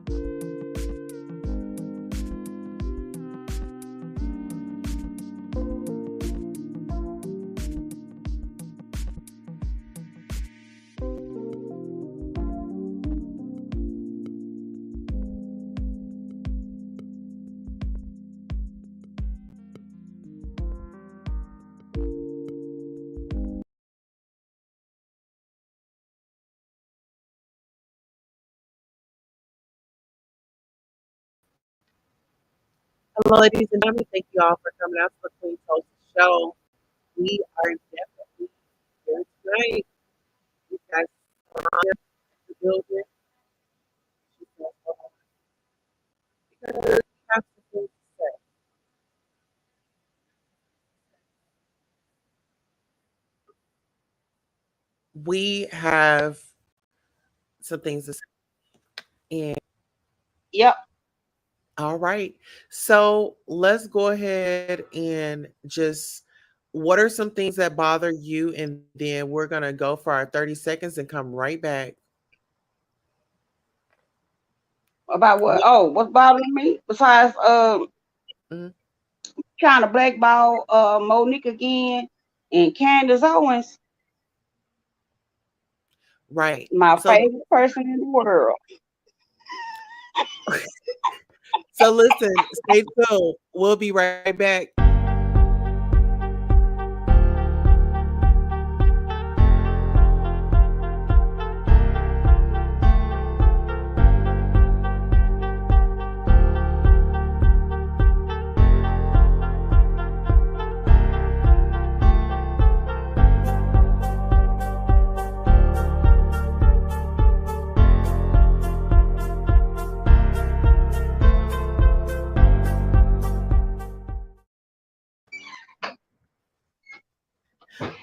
Hello, ladies and gentlemen. Thank you all for coming out to the Queen Toast Show. We are definitely here tonight. We got Sonia in the building. She's going to go because we have some things to say. We have some things to say. And Yep. all right. So let's go ahead and just what are some things that bother you? And then we're going to go for our 30 seconds and come right back. About what? What, Oh, what's bothering me? Besides mhm, trying to blackball Monique again and Candace Owens, right. my So favorite person in the world. So listen, stay tuned. We'll be right back.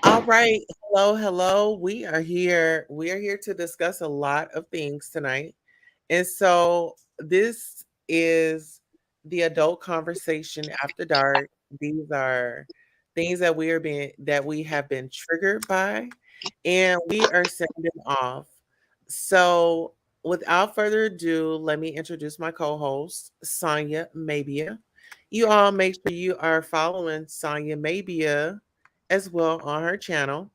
All right. Hello, hello. We are here. We are here to discuss a lot of things tonight. And so this is the adult conversation after dark. These are things that we have been triggered by and we are sending off. So without further ado, let me introduce my co-host, Sonia Mabia. You all make sure you are following Sonia Mabia as well on her channel.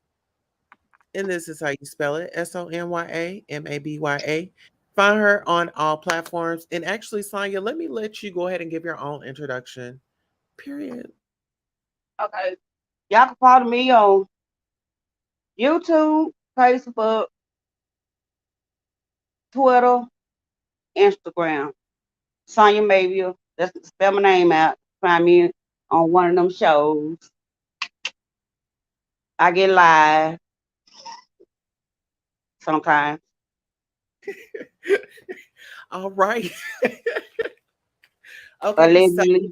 And this is how you spell it, SONYAMABYA. Find her on all platforms. And actually, Sonia, let you go ahead and give your own introduction. Period. Okay. Y'all can follow me on YouTube, Facebook, Twitter, Instagram. Sonya Mayville. That's spell my name out. Find me on one of them shows. I get live sometimes. All right. Okay, so Allegedly.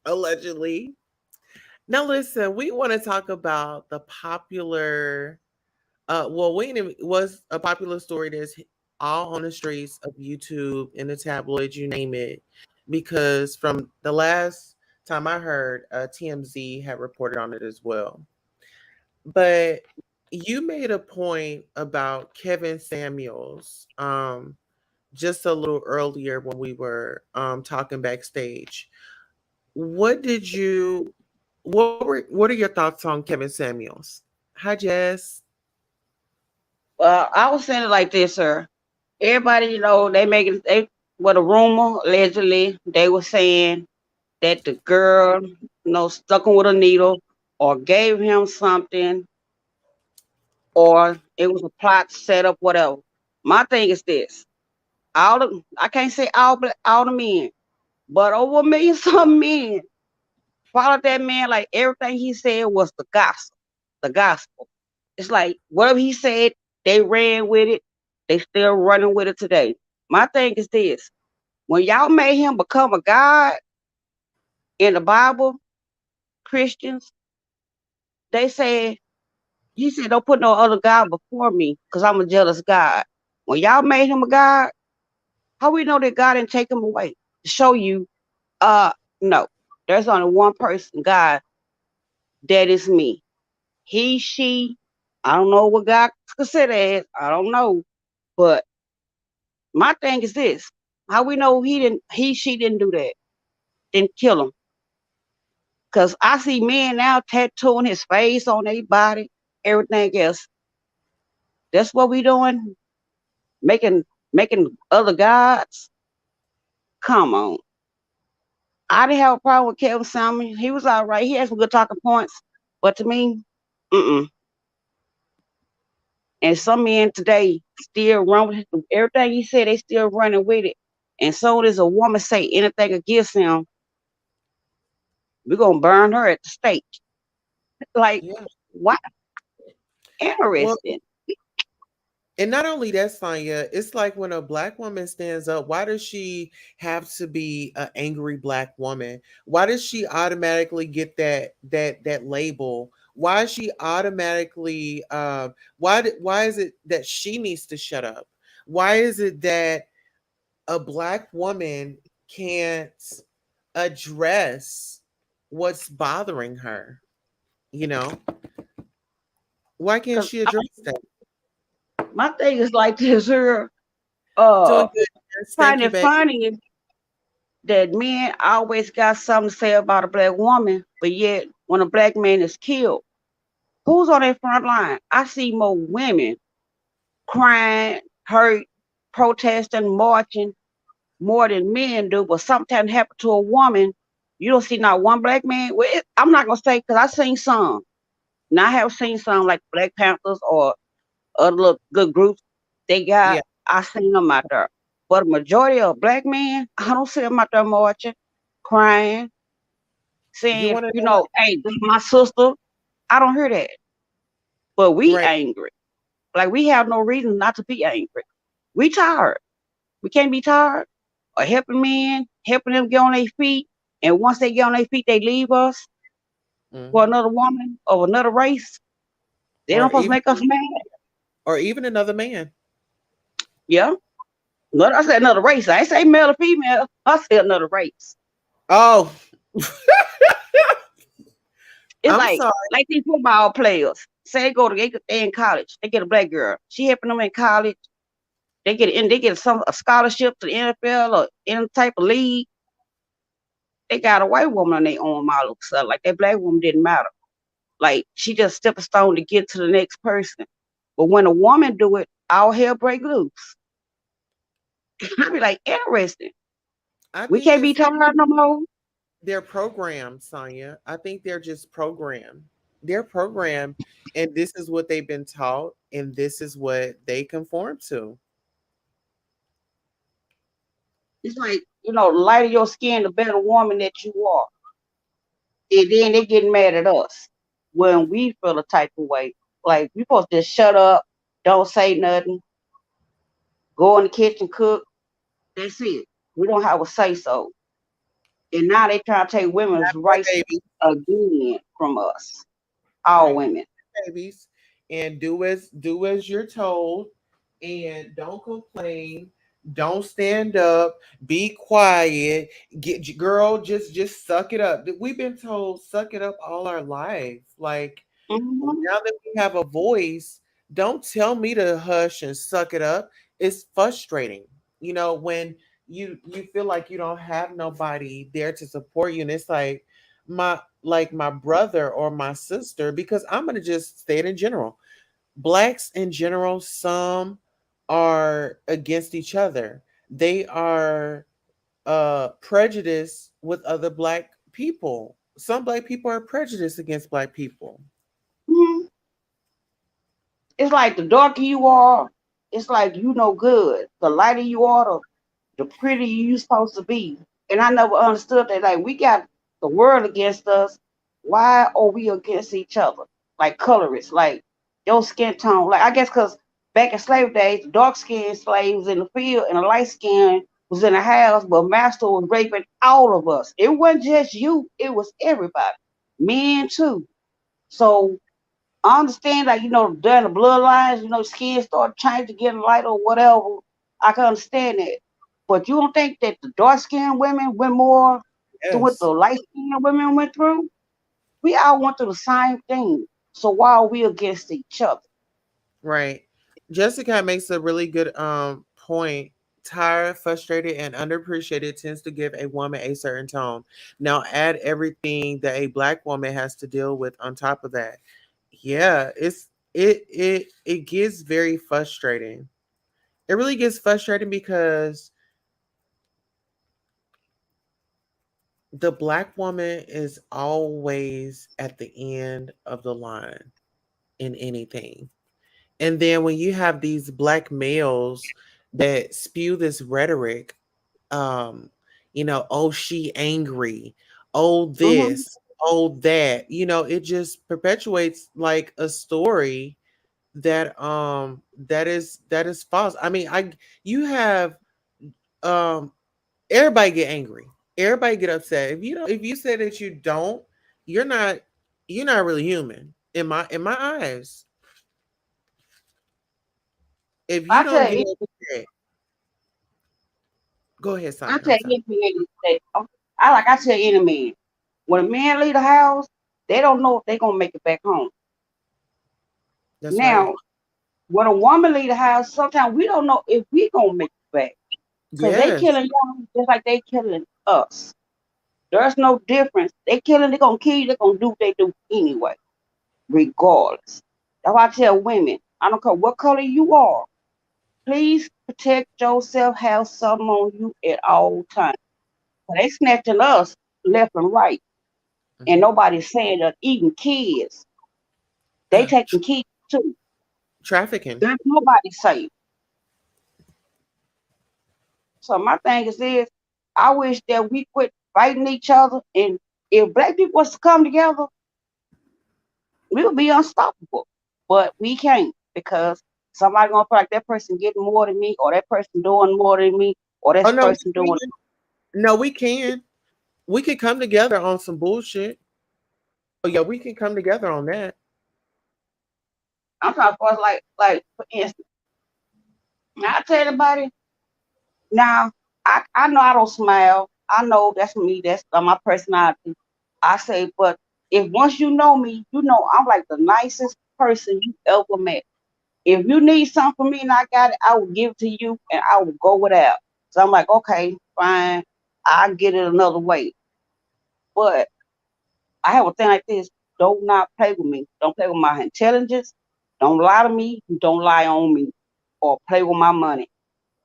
allegedly. Now listen, we want to talk about the popular well, we didn't was a popular story that's all on the streets of YouTube, in the tabloids, you name it. Because from the last time I heard, TMZ had reported on it as well. But you made a point about Kevin Samuels just a little earlier when we were talking backstage. What did you what are your thoughts on Kevin Samuels? Hi Jess. I was saying it like this, sir. Everybody, they making they what a rumor allegedly they were saying that the girl, stuck him with a needle or gave him something or it was a plot set up, whatever. My thing is this. I can't say all the men, but over a million some men followed that man like everything he said was the gospel. The gospel. It's like whatever he said, they ran with it. They still running with it today. My thing is this: when y'all made him become a god in the Bible, Christians, they said he said don't put no other god before me because I'm a jealous God. When y'all made him a god, how we know that God didn't take him away to show you? Uh, no, there's only one person, God. That is me. He, she, I don't know what God consider as. I don't know. But my thing is this. How we know she didn't do that? Didn't kill him? Cause I see men now tattooing his face on their body, everything else. That's what we doing, making making other gods. Come on. I didn't have a problem with Kevin Samuel. He was all right. He had some good talking points, but to me, mm-mm. And some men today still run with everything he said. They still running with it. And so does a woman say anything against him, we're gonna burn her at the stake. Like, Yeah. what? Well, Interesting. and not only that, Sonya, it's like when a black woman stands up, why does she have to be an angry black woman? Why does she automatically get that label? Why is she automatically why is it that she needs to shut up? Why is it that a black woman can't address what's bothering her? You know, why can't Cause she address that? my thing is like this here. Doing Uh, good. Yes, thank Find you, it babe. funny that men always got something to say about a black woman, but yet when a black man is killed, who's on that front line? I see more women crying, hurt, protesting, marching more than men do. But sometimes happen to a woman, you don't see not one black man. Well, I'm not gonna say because I seen some. Now I have seen some like Black Panthers or other little good groups. They Yeah. got I seen them out there. But a majority of black men, I don't see them out there marching, crying, You saying, want to you know what? know, hey, this is my sister. I don't hear that. But we Right. angry. Like we have no reason not to be angry. We tired. We can't be tired of helping men, helping them get on their feet. And once they get on their feet, they leave us for Hmm. another woman of another race. They don't Or supposed to even make us mad. another man. Yeah. But I said another race. I ain't say male or female. I said another race. Oh, It's I'm sorry. like these football players. Say they in college. They get a black girl. She helping them in college. They get a scholarship to the NFL or any type of league. They got a white woman on their own all of a sudden. Like that black woman didn't matter. Like she just stepping stone to get to the next person. But when a woman do it, all hell break loose. I be like, interesting. I We think can't be it's tired no more. they're programmed, Sonya. I think they're just programmed. They're programmed, and this is what they've been taught, and this is what they conform to. It's like, the lighter your skin, the better woman that you are. And then they getting mad at us when we feel a type of way. Like we supposed to just shut up, don't say nothing, go in the kitchen, cook. That's it. We don't have a say so. And now they trying to take women's More rights babies, again from us, all right? women. Babies, and do as you're told, and don't complain. Don't stand up. Be quiet. Get girl. Just suck it up. We've been told suck it up all our life. Like Hmm. now that we have a voice, don't tell me to hush and suck it up. It's frustrating. When you feel like you don't have nobody there to support you, and it's like my brother or my sister, because I'm gonna just say it in general. Blacks in general, some are against each other. They are prejudiced with other black people. Some black people are prejudiced against black people. Hmm. It's like the darker you are, it's like you no good. The lighter you are, the prettier you supposed to be. And I never understood that. Like we got the world against us. Why are we against each other? Like colorists, like your skin tone. Like I guess because back in slave days, dark skinned slaves in the field and the light skin was in the house, but master was raping all of us. It wasn't just you, it was everybody. Men too. So I understand, like, during the bloodlines, skin start changing, getting light or whatever. I can understand that. But you don't think that the dark skinned women went more through what the Yes, light skinned women went through? We all went through the same thing. So why are we against each other? right. Jessica makes a really good point. tired, frustrated, and underappreciated tends to give a woman a certain tone. Now add everything that a black woman has to deal with on top of that. Yeah, it gets very frustrating. It really gets frustrating because the black woman is always at the end of the line in anything. And then when you have these black males that spew this rhetoric, um, oh, she angry, oh, Mm-hmm. this, oh, that, it just perpetuates like a story that is false. I mean, you have um everybody get angry. Everybody get upset. If you say that you don't, you're not you're not really human in my eyes. If you I don't tell get you, upset, go ahead, I Sonya. I'm tell sorry. any man that I tell any man, when a man leave the house, they don't know if they're gonna make it back home. That's right. Now, when a woman leave the house, sometimes we don't know if we gonna make it back. Cause they Yes. killing y'all just like they killing us. There's no difference. They killing, they gonna kill you, they gonna do what they do anyway, regardless. That's why I tell women, I don't care what color you are, please protect yourself, have something on you at all times. They snatching us left and right. And Mhm. nobody's saying that even kids, they taking kids too. Trafficking. There's nobody safe. So my thing is this, I wish that we quit fighting each other, and if black people was to come together, we would be unstoppable. But we can't because somebody gonna feel like that person getting more than me, or that person doing more than me, or Oh this no, person we doing. can. No, we can. We can come together on some bullshit. Oh yeah, we can come together on that. I'm talking about like for instance, I tell anybody now. I know I don't smile. I know that's me. That's my personality. I say, but if once you know me, you know I'm like the nicest person you ever met. If you need something from me and I got it, I will give it to you and I will go without. So I'm like, okay, fine, I'll get it another way. But I have a thing like this. Do not play with me. Don't play with my intelligence. Don't lie to me. Don't lie on me or play with my money.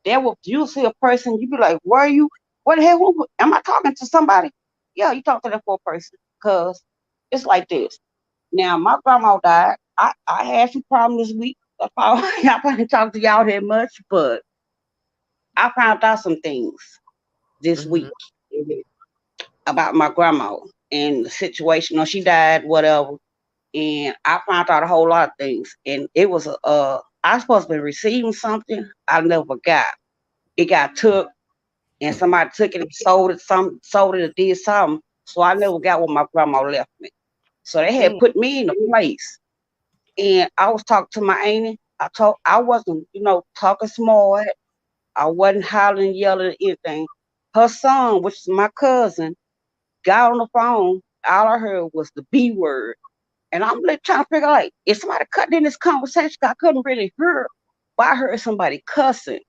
Then will you see a person, you be like, where are you? What the hell? Am I talking to somebody? Yeah, you talk to that poor person. Cause it's like this. Now my grandma died. I had some problems this week. That's why I probably talk to y'all that much, but I found out some things this Hmm. week about my grandma and the situation. She died, whatever. And I found out a whole lot of things. And it was I supposed to be receiving something I never got. It got took and somebody took it and sold it or did something. So I never got what my grandma left me. So they had Mm. put me in a place. And I was talking to my auntie. I wasn't, talking smart. I wasn't hollering, yelling, or anything. Her son, which is my cousin, got on the phone. All I heard was the B word. And I'm like trying to figure out, like, is somebody cutting in this conversation? I couldn't really hear, but I heard somebody cussing.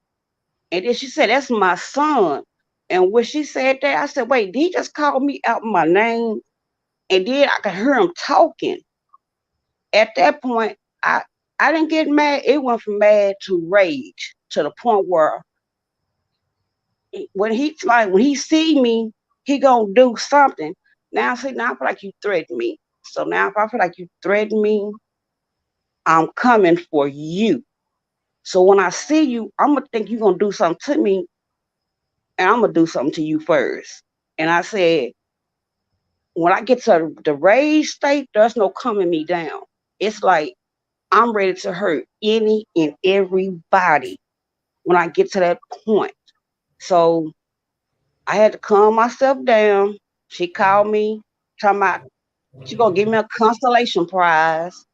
And then she said, that's my son. And when she said that, I said, wait, did he just call me out my name? And then I could hear him talking. At that point, I didn't get mad. It went from mad to rage to the point where when he see me, he gonna do something. Now I feel like you threaten me. So now if I feel like you threaten me, I'm coming for you. So when I see you, I'm gonna think you're gonna do something to me, and I'm gonna do something to you first. And I said, when I get to the rage state, there's no calming me down. It's like I'm ready to hurt any and everybody when I get to that point. So I had to calm myself down. She called me, talking about she gonna give me a consolation prize.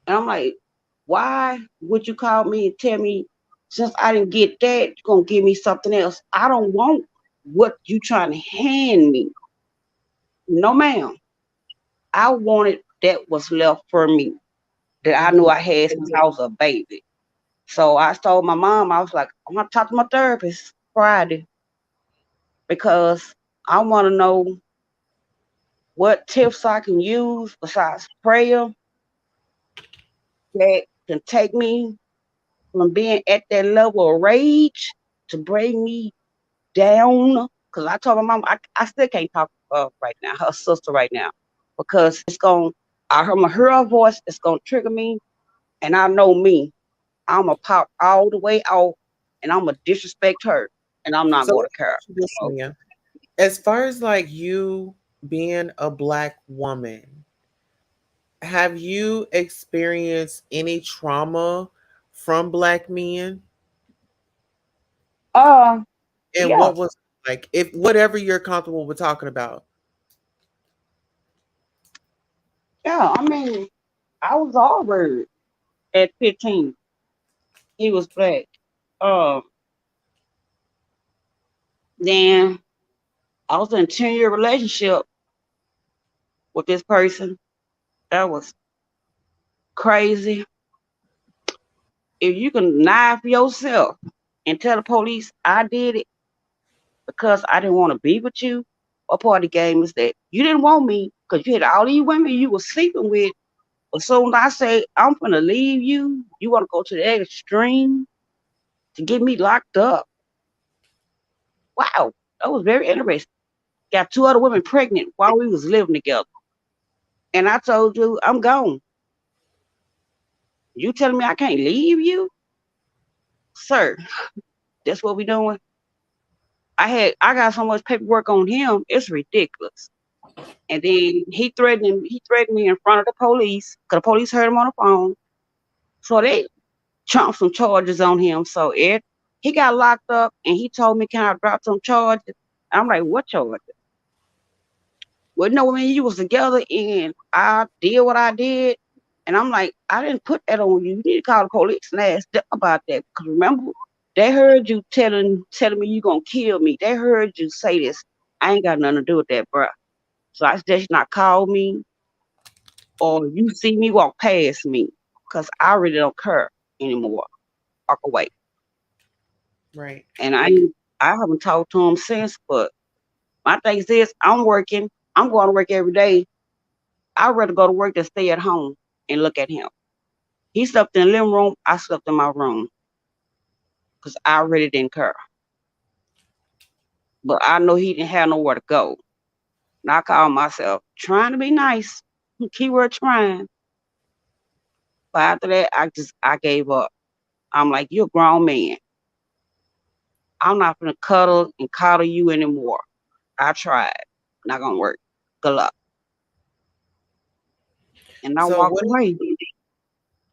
And I'm like, why would you call me and tell me since I didn't get that, you're gonna give me something else? I don't want what you trying to hand me. No, ma'am. I wanted that was left for me that I knew Hmm. I had since I was a baby. So I told my mom, I was like, I'm gonna talk to my therapist Friday because I want to know what tips I can use besides prayer that can take me from being at that level of rage to bring me down. Because I told my mom, I still can't talk to her right now, her sister right now, because it's going, I heard her voice, it's going to trigger me. And I know me, I'm going to pop all the way off and I'm going to disrespect her and I'm not So going let to care. me ask you this, So, Mia. As far as like you being a black woman, have you experienced any trauma from black men? uh, And yeah, what was like, if whatever you're comfortable with talking about? yeah. I mean, I was over at 15. He was black. Um, then I was in a 10-year relationship with this person. That was crazy. If you can knife yourself and tell the police I did it because I didn't want to be with you, what part of the game is that? You didn't want me because you had all these women you were sleeping with. But soon as I say I'm gonna leave you, you want to go to the extreme to get me locked up. Wow, that was very interesting. Got two other women pregnant while we was living together. And I told you I'm gone. You telling me I can't leave you? Sir, that's what we doing. I got so much paperwork on him, it's ridiculous. And then he threatened me in front of the police, because the police heard him on the phone. So they trumped some charges on him. So he got locked up and he told me, can I drop some charges? I'm like, what charges? Well, no, when you was together and I did what I did, and I'm like, I didn't put that on you. You need to call the police and ask them about that. Because remember, they heard you telling me you gonna kill me. They heard you say this. I ain't got nothing to do with that, bro. So I suggest you not call me or you see me walk past me. Cause I really don't care anymore. Walk away. Right. And I haven't talked to him since, but my thing is this, I'm working. I'm going to work every day. I'd rather go to work than stay at home and look at him. He slept in the living room. I slept in my room because I really didn't care. But I know he didn't have nowhere to go. And I called myself trying to be nice. Keyword trying. But after that, I gave up. I'm like, you're a grown man. I'm not gonna cuddle and coddle you anymore. I tried. Not gonna work. Good luck. And I So walked what is away.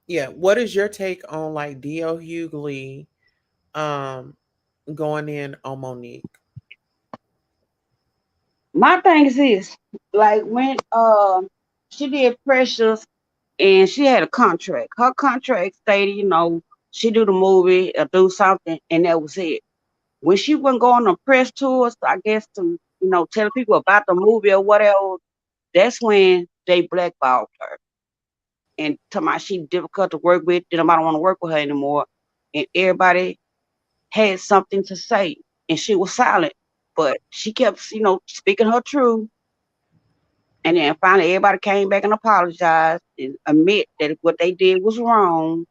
yeah, what is your take on like D.L. Hughley um going in on Monique? My thing is this, like when she did Precious and she had a contract. Her contract stated, she do the movie or do something and that was it. When she wasn't going on press tours, I guess to, tell people about the movie or whatever, that's when they blackballed her. And to my she difficult to work with, then nobody want to work with her anymore. And everybody had something to say. And she was silent. But she kept, speaking her truth. And then finally everybody came back and apologized and admit that what they did was wrong.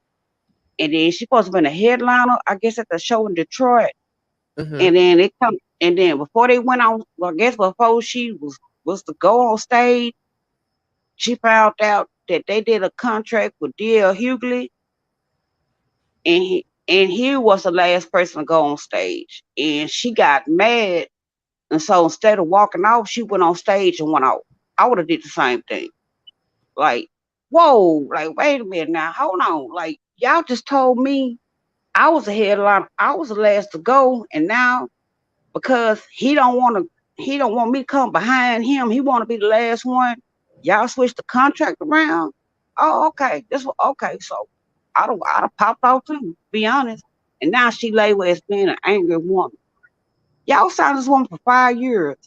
And then she supposed to be a headliner, I guess, at the show in Detroit. Mm-hmm. And then they come and then before they went on, well, I guess before she was to go on stage, she found out that they did a contract with D.L. Hughley and he was the last person to go on stage. And she got mad. And so instead of walking off, she went on stage and went out. I would have did the same thing. Like, whoa, like, wait a minute now, hold on. Like, y'all just told me I was a headliner, I was the last to go, and now because he don't want me to come behind him, he wanna be the last one. Y'all switch the contract around. Oh, okay. This one okay, so I'd have popped off too, be honest. And now she labeled as being an angry woman. Y'all signed this woman for 5 years.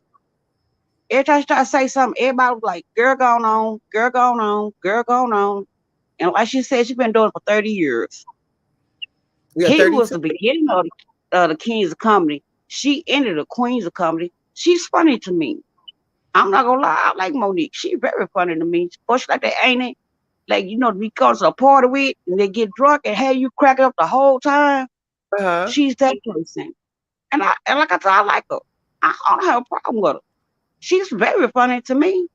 Every time she try to say something, everybody was like, girl going on, girl going on, girl going on. And like she said, she been doing it for 30 years. Yeah, He was 32. the beginning of the Kings of Comedy. She ended the Queens of Comedy. She's funny to me. I'm not gonna lie, I like Monique. She very funny to me. But she like that ain't it? Like, we go to a party with and they get drunk and have you crack up the whole time. Uh-huh. She's that person. And like I said, I like her. I don't have a problem with her. She's very funny to me.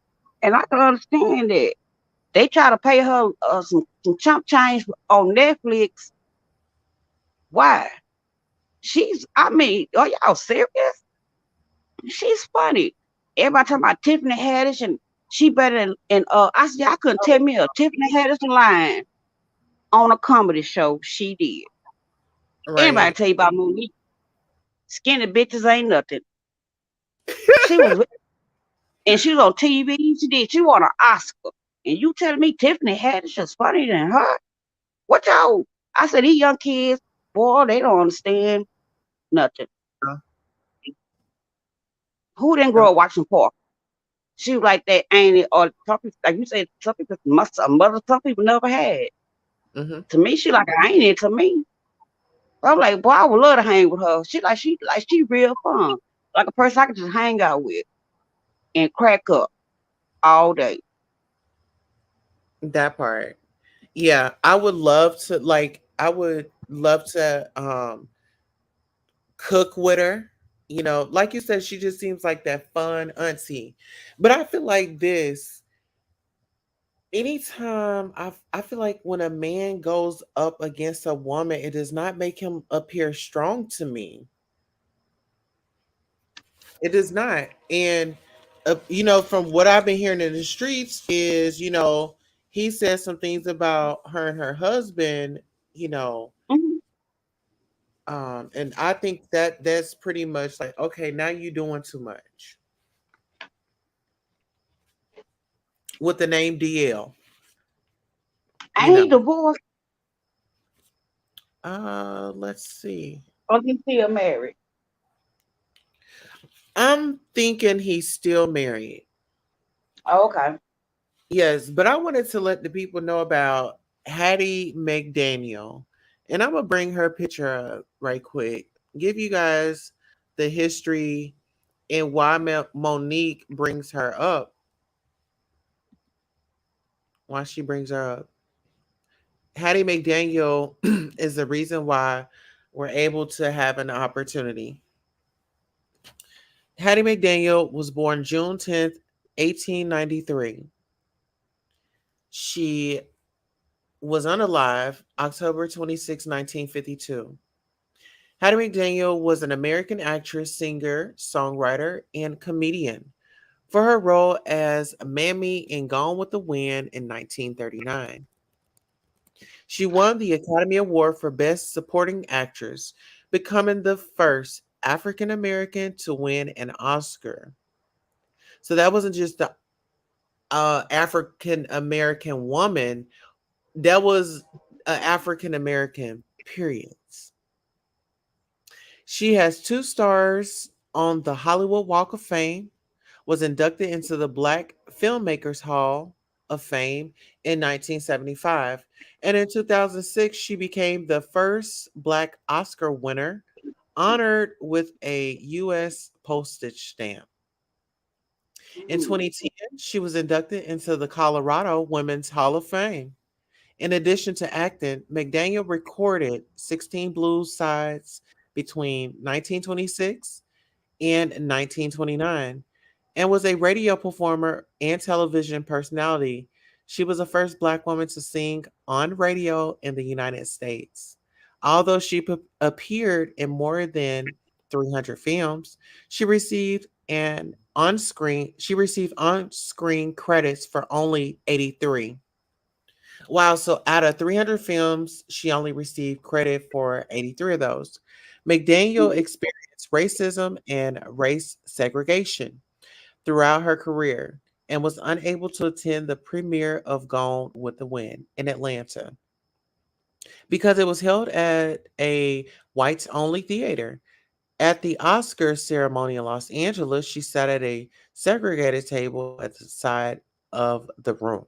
And I can understand that. They try to pay her some chump change on Netflix. Why? I mean, are y'all serious? She's funny. Everybody talking about Tiffany Haddish and she better I said, I couldn't tell me a Tiffany Haddish line on a comedy show. She did. Anybody Right. tell you about Monique? Skinny bitches ain't nothing. She was, and she was on TV. She won an Oscar. And you telling me Tiffany Haddish is funnier than her? What y'all? I said, these young kids, boy, they don't understand nothing. Uh, Who didn't um, grow up watching pork? She was like that, ain't it? Or some people, like you said, some people must a mother, some people never had. mhm. To me, she like ain't it to me. I'm like, boy, I would love to hang with her. She real fun. Like a person I could just hang out with and crack up all day. That part. Yeah, I would love to I would love to cook with her. Like you said, she just seems like that fun auntie. But I feel like this anytime I feel like when a man goes up against a woman, it does not make him appear strong to me. It does not. And from what I've been hearing in the streets is, he says some things about her and her husband, you know, Mhm. and I think that's pretty much like, okay, now you're doing too much with the name DL, you Ain't he know. divorced Let's see. or he still married? I'm thinking he's still married. Oh, okay. Yes, but I wanted to let the people know about Hattie McDaniel. And I'm going to bring her picture up right quick. Give you guys the history and why Monique brings her up. Why she brings her up. Hattie McDaniel is the reason why we're able to have an opportunity. Hattie McDaniel was born June 10th, 1893. She was unalive October 26, 1952. Hattie McDaniel was an American actress, singer, songwriter, and comedian for her role as Mammy in Gone with the Wind in 1939. She won the Academy Award for Best Supporting Actress, becoming the first African American to win an Oscar. So that wasn't just the African American woman, that was African American, period. She has two stars on the Hollywood Walk of Fame, was inducted into the Black Filmmakers Hall of Fame in 1975, and in 2006, she became the first Black Oscar winner honored with a U.S. postage stamp. In Mm. 2010, she was inducted into the Colorado Women's Hall of Fame. In addition to acting, McDaniel recorded 16 blues sides between 1926 and 1929 and was a radio performer and television personality. She was the first Black woman to sing on radio in the United States. Although she appeared in more than 300 films, she received on-screen credits for only 83. Wow, so out of 300 films, she only received credit for 83 of those. McDaniel Mhm. experienced racism and race segregation throughout her career and was unable to attend the premiere of Gone with the Wind in Atlanta because it was held at a whites only theater. At the Oscars ceremony in Los Angeles, she sat at a segregated table at the side of the room.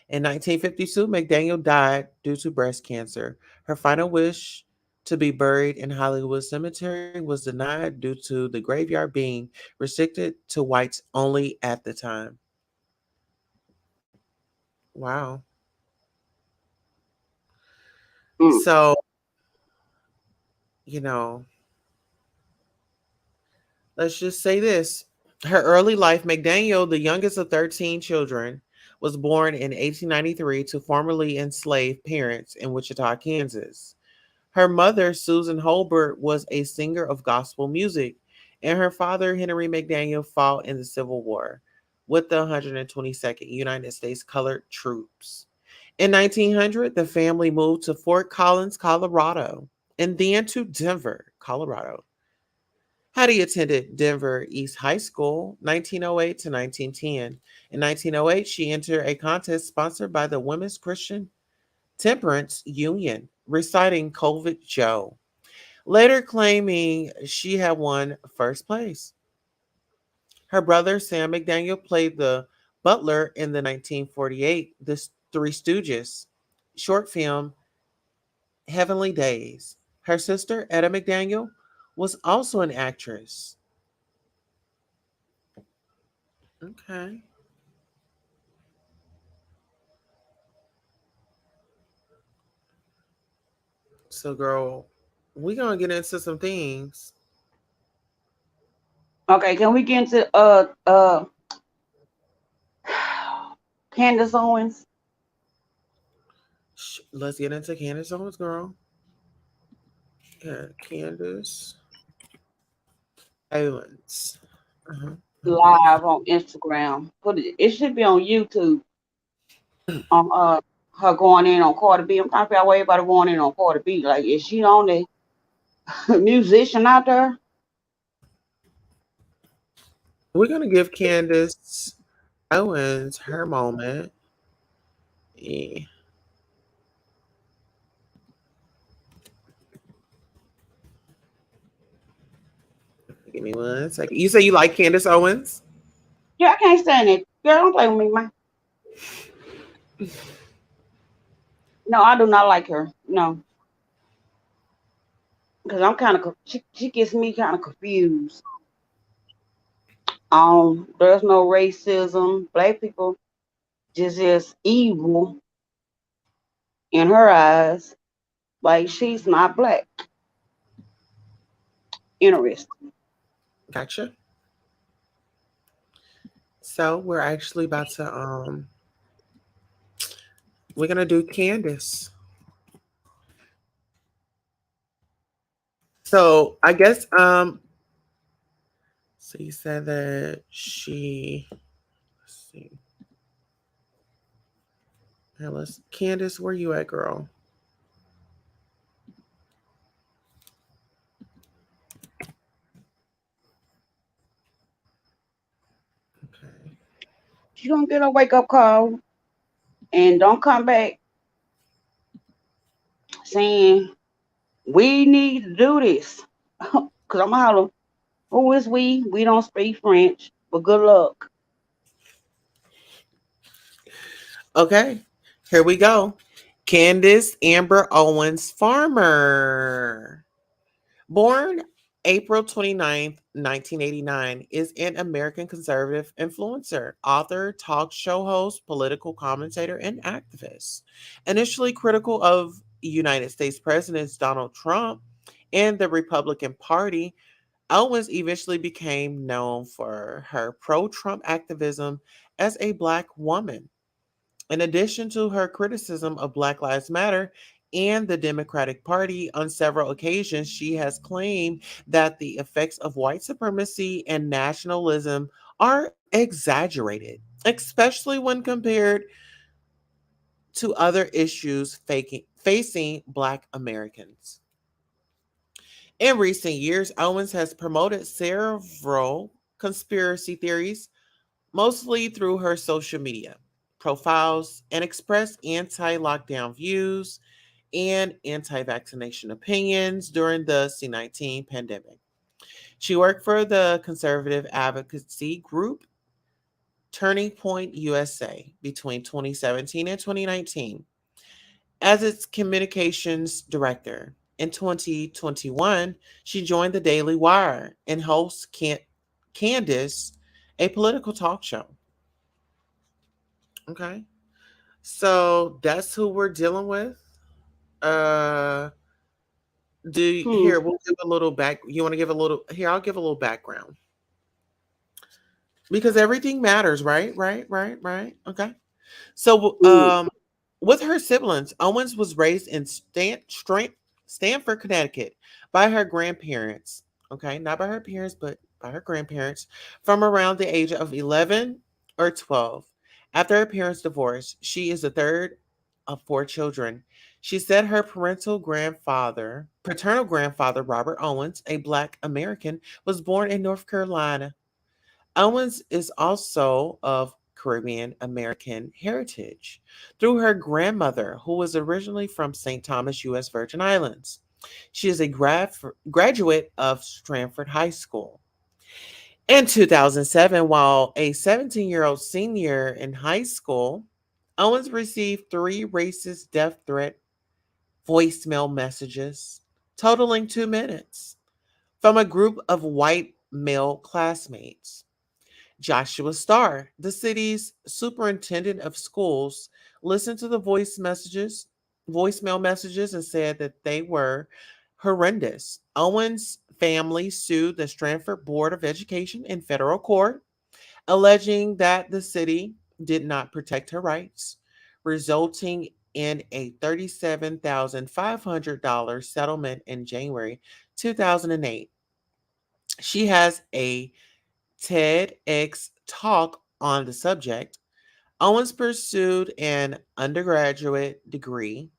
In 1952, McDaniel died due to breast cancer. Her final wish to be buried in Hollywood Cemetery was denied due to the graveyard being restricted to whites only at the time. Wow. Mm. So, you know, let's just say this. Her early life, McDaniel, the youngest of 13 children, was born in 1893 to formerly enslaved parents in Wichita, Kansas. Her mother, Susan Holbert, was a singer of gospel music, and her father, Henry McDaniel, fought in the Civil War with the 122nd United States Colored Troops. In 1900, the family moved to Fort Collins, Colorado, and then to Denver, Colorado. Hattie attended Denver East High School 1908 to 1910. In 1908, she entered a contest sponsored by the Women's Christian Temperance Union, reciting COVID Joe, later claiming she had won first place. Her brother Sam McDaniel played the butler in the 1948 The Three Stooges short film Heavenly Days. Her sister Etta McDaniel was also an actress. Okay. So girl, we're gonna get into some things. Okay, can we get into Candace Owens? Let's get into Candace Owens, girl. Yeah, Candace Owens. Uh-huh. Live on Instagram. Put it. It should be on YouTube. On her going in on Cardi B. I'm trying to figure out why everybody going in on Cardi B. Like, is she the only musician out there? We're gonna give Candace Owens her moment. Eh, Give me 1 second. You say you like Candace Owens? Yeah, I can't stand it. Girl, don't play with me, man. No, I do not like her. No, because I'm kind of she gets me kind of confused. There's no racism. Black people just is evil in her eyes. Like she's not black. Interesting. Gotcha. So we're actually about to we're gonna do Candace. So I guess so you said that she let's see. Now let's Candace, where you at, girl? Okay. She gonna get a wake up call and don't come back saying we need to do this. Cause I'm holler, who is we? We don't speak French, but good luck. Okay. Here we go. Candace Amber Owens Farmer. Born April 29th, 1989, is an American conservative influencer, author, talk show host, political commentator, and activist. Initially critical of United States President Donald Trump and the Republican Party, Owens eventually became known for her pro Trump activism as a Black woman. In addition to her criticism of Black Lives Matter and the Democratic Party, on several occasions she has claimed that the effects of white supremacy and nationalism are exaggerated, especially when compared to other issues facing Black Americans. In recent years, Owens has promoted several conspiracy theories, mostly through her social media profiles, and expressed anti lockdown views and anti vaccination opinions during the C-19 pandemic. She worked for the conservative advocacy group Turning Point USA between 2017 and 2019 as its communications director. In 2021, she joined the Daily Wire and hosts Candace, a political talk show. Okay. So that's who we're dealing with. Uh Hmm. here we'll give a little back. You want to give a little here, I'll give a little background. Because everything matters, right? Right. Okay. So, Hmm. with her siblings, Owens was raised in Stanford, Connecticut, by her grandparents. Okay, not by her parents, but by her grandparents, from around the age of 11 or 12. After her parents' divorce, she is the third of four children. She said her paternal grandfather, Robert Owens, a Black American, was born in North Carolina. Owens is also of Caribbean American heritage through her grandmother, who was originally from St. Thomas, U.S. Virgin Islands. She is a graduate of Stratford High School. In 2007, while a 17-year-old senior in high school, Owens received three racist death threat voicemail messages, totaling 2 minutes, from a group of white male classmates. Joshua Starr, the city's superintendent of schools, listened to the voicemail messages, and said that they were horrendous. Owen's family sued the Stratford Board of Education in federal court, alleging that the city did not protect her rights, resulting in a $37,500 settlement in January 2008. She has a TEDx talk on the subject. Owens pursued an undergraduate degree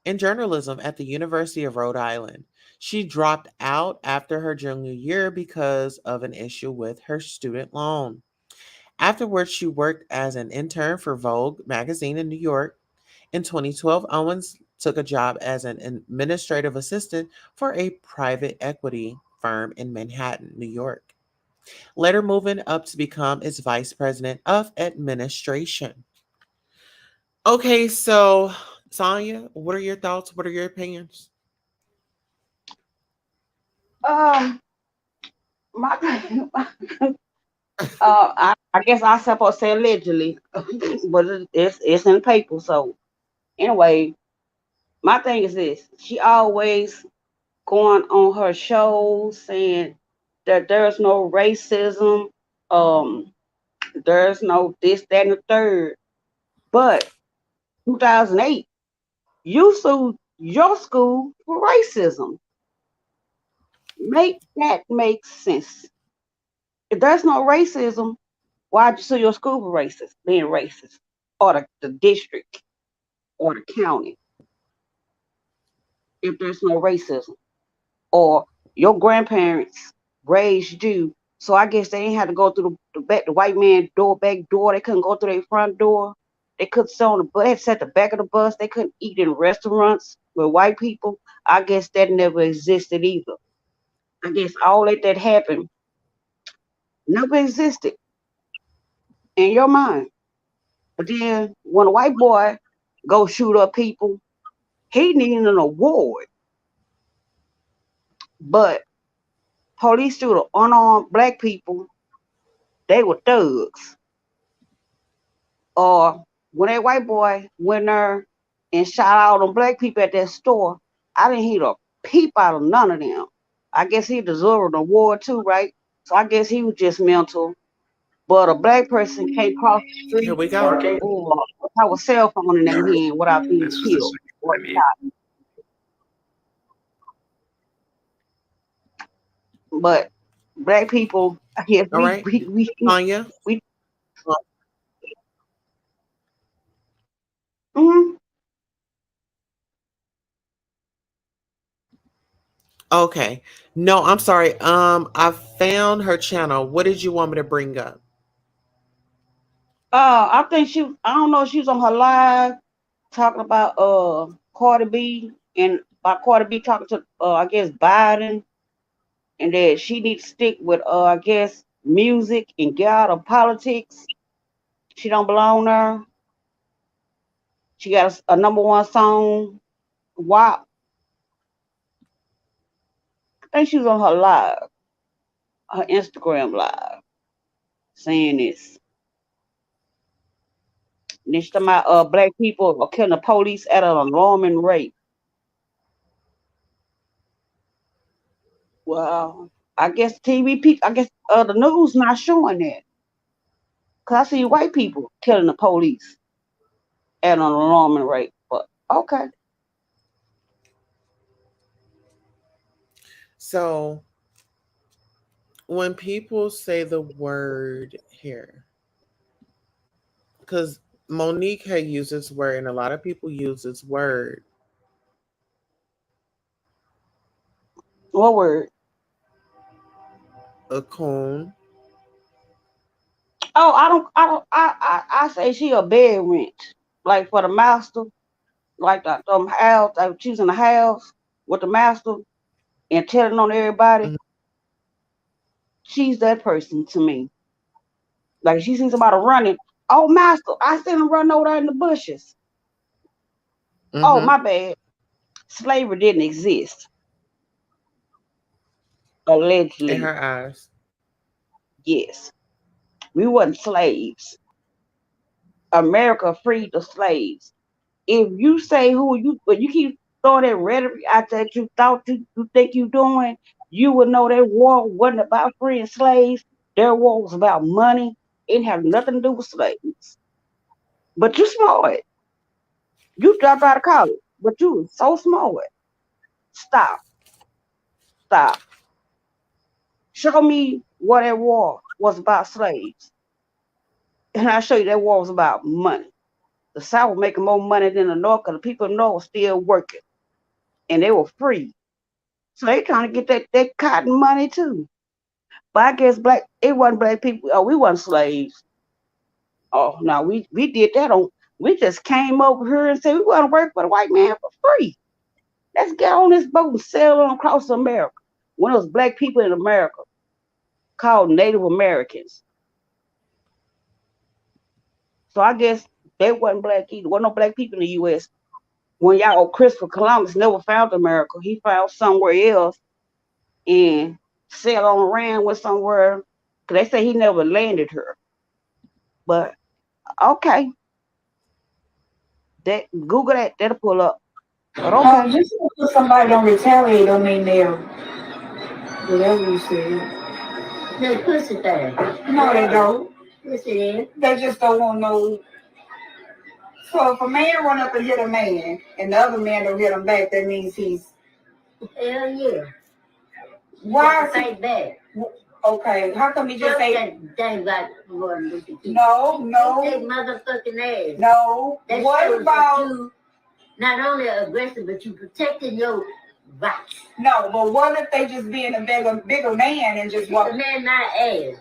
in journalism at the University of Rhode Island. She dropped out after her junior year because of an issue with her student loan. Afterwards, she worked as an intern for Vogue magazine in New York. In 2012, Owens took a job as an administrative assistant for a private equity firm in Manhattan, New York, later moving up to become its vice president of administration. Okay, so Sonia, what are your thoughts? What are your opinions? Um, my, I guess I supposed to say allegedly, but it's in the paper. So anyway, my thing is this: she always going on her shows saying that there's no racism, um, there's no this, that, and the third. But 2008, you sued your school for racism. Make that make sense. If there's no racism, why'd you sue your school for racist, being racist? Or the district or the county if there's no racism? Or your grandparents raised you, so I guess they didn't have to go through the white man door, back door. They couldn't go through their front door. They couldn't sit on the bus. They had to sit at the back of the bus. They couldn't eat in restaurants with white people. I guess that never existed either. I guess all that happened never existed in your mind. But then when a white boy go shoot up people, he needed an award. But police shoot up unarmed black people, they were thugs. Or when that white boy went there and shot all them black people at that store, I didn't hear a peep out of none of them. I guess he deserved an award too, right? So I guess he was just mental. But a black person can't cross the Here street we go. or have a cell phone in their hand without being killed or shot. But black people, I guess All right, Sonia. we mm-hmm. Okay. No, I'm sorry. I found her channel. What did you want me to bring up? I think I don't know if she was on her live talking about Cardi B and by Cardi B talking to I guess Biden and that she needs to stick with I guess music and get out of politics. She don't belong there. She got a number one song, WAP, think she was on her live, her Instagram live, saying this. And then she talking about black people are killing the police at an alarming rate. Well, I guess TV people, I guess the news not showing that. Cause I see white people killing the police at an alarming rate. But okay. So when people say the word here, because Monique had used this word, and a lot of people use this word, What word? a coon. Oh, I say she a bed rent. Like for the master, like the house, like she was in the house with the master and telling on everybody. Mhm. She's that person to me. Like she sees somebody running. Oh, master, I seen him run over there in the bushes. Oh, Mhm. my bad. Slavery didn't exist, In allegedly. her eyes. Yes. We wasn't slaves. America freed the slaves. If you say who you, but you keep throwing that rhetoric out that you thought you think you doing, you would know that war wasn't about freeing slaves. Their war was about money. It didn't have nothing to do with slaves. But you smart. You dropped out of college, but you was so smart. Stop, stop. Show me what that war was about slaves, and I'll show you that war was about money. The South was making more money than the North because the people in the North were still working, and they were free. So they trying to get that cotton money too. But I guess black it wasn't black people. Oh, we wasn't slaves. Oh no, we did that on. We just came over here and said we want to work for the white man for free. Let's get on this boat and sail on across America. When it was black people in America called Native Americans. So I guess they wasn't black either. Wasn't no black people in the U.S. When y'all Christopher Columbus never found America, he found somewhere else and sailed on around with somewhere. Cause they say he never landed here. But okay, that Google that that'll pull up. But okay. Just because somebody don't retaliate don't mean they're whatever you say. They pussy thing. No, they don't. Yes, it is. They just don't want no. So if a man run up and hit a man, and the other man don't hit him back, that means he's. Hell yeah. Why is Fight back. Okay, how come he just say That dang about Martin Luther King. no, no, They motherfucking ass. no? That What about you not only aggressive, but you protecting your rights. no? But what if they just being a bigger man and just walk? The man not ass.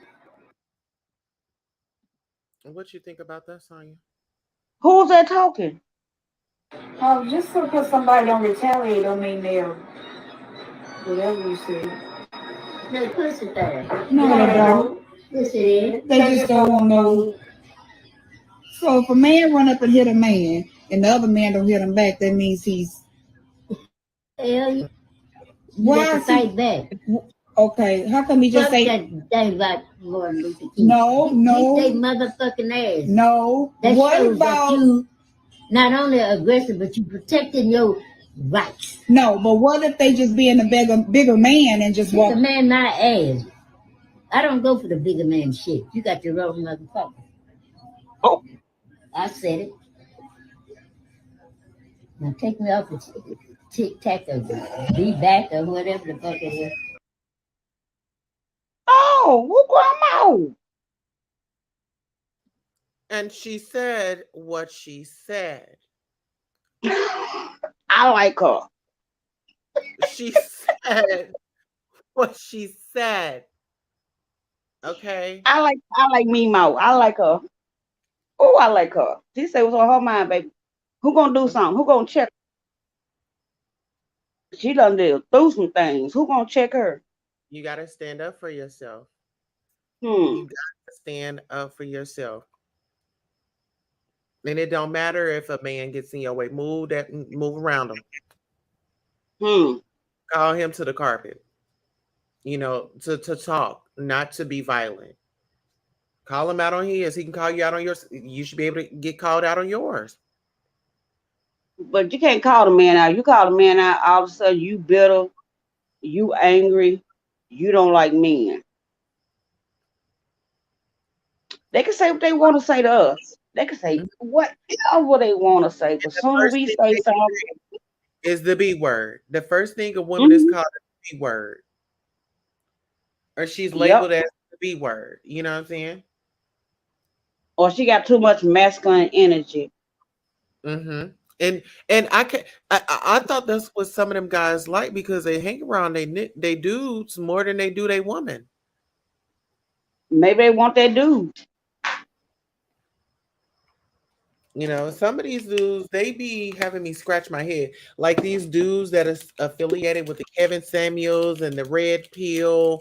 What you think about that, Sonya? Who's that talking? Just because somebody don't retaliate don't mean they're whatever you say. They pussy thing. No, they don't. Yes, it is. They just don't want no. So if a man run up and hit a man, and the other man don't hit him back, that means he's. Hell yeah. Why is Fight he? back. Okay, how come he just Fuck say that dang about Martin Luther King. no, no, They motherfucking ass. no? That What shows about that you not only aggressive, but you protecting your rights. no? But what if they just being a bigger man and just walk? The man not ass. I don't go for the bigger man shit. You got your own motherfucker. Oh, I said it. Now take me off the tic tac or be back or whatever the fuck it is. Oh, who grandma? And she said what she said. I like her. She said what she said. Okay. I like Mimo. I like her. Oh, I like her. She said what's on her mind, baby. Who gonna do something? Who gonna check? She done did through some things. Who gonna check her? You got to stand up for yourself. Hmm. You got to stand up for yourself. And it don't matter if a man gets in your way. Move around him. Hmm. Call him to the carpet. to talk, not to be violent. Call him out on his. He can call you out on yours. You should be able to get called out on yours. But you can't call the man out. You call the man out, all of a sudden you bitter, you angry, you don't like men. They can say what they want to say to us. They can say Mhm. whatever they want to say. But The soon as first we thing say they something, say is the B word. The first thing a woman is mhm, called is the B word, or she's yep. labeled as the B word. You know what I'm saying? Or she got too much masculine energy. hmm and I thought that's what some of them guys like because they hang around they dudes more than they do they woman. Maybe they want that dude. Some of these dudes, they be having me scratch my head. Like these dudes that are affiliated with the Kevin Samuels and the Red Pill,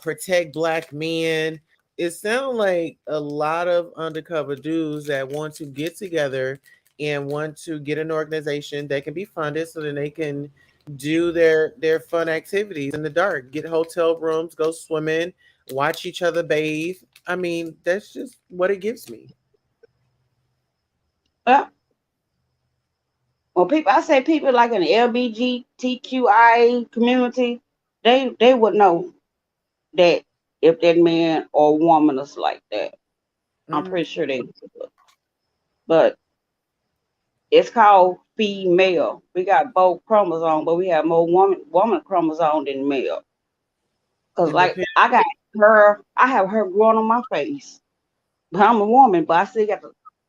Protect Black Men. It sounds like a lot of undercover dudes that want to get together and want to get an organization that can be funded so that they can do their fun activities in the dark, get hotel rooms, go swimming, watch each other bathe. I mean, that's just what it gives me. Well, people, I say people like in the LBGTQI community, they would know that if that man or woman is like that. I'm Mhm. pretty sure they would. But it's called female. We got both chromosomes, but we have more woman chromosome than male. Cause In the like I got I have her growing on my face, but I'm a woman, but I still got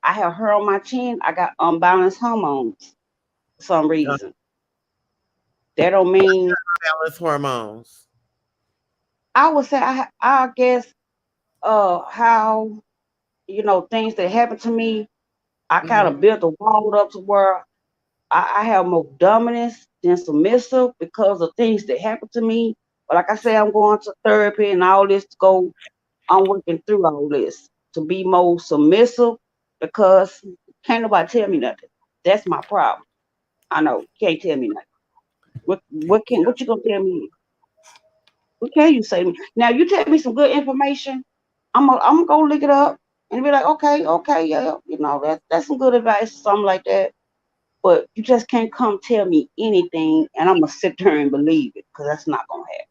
I have her on my chin. I got unbalanced hormones for some reason. That don't mean balance hormones. I would say I guess how things that happen to me, I kind Mhm. of built a wall up to where I have more dominance than submissive because of things that happen to me. But like I say, I'm going to therapy and all this to go. I'm working through all this to be more submissive because can't nobody tell me nothing. That's my problem. I know can't tell me nothing. What you gonna tell me? What can you say to me? Now you tell me some good information. I'm gonna go look it up and be like, okay, yeah, that's some good advice, something like that. But you just can't come tell me anything and I'm gonna sit there and believe it because that's not gonna happen.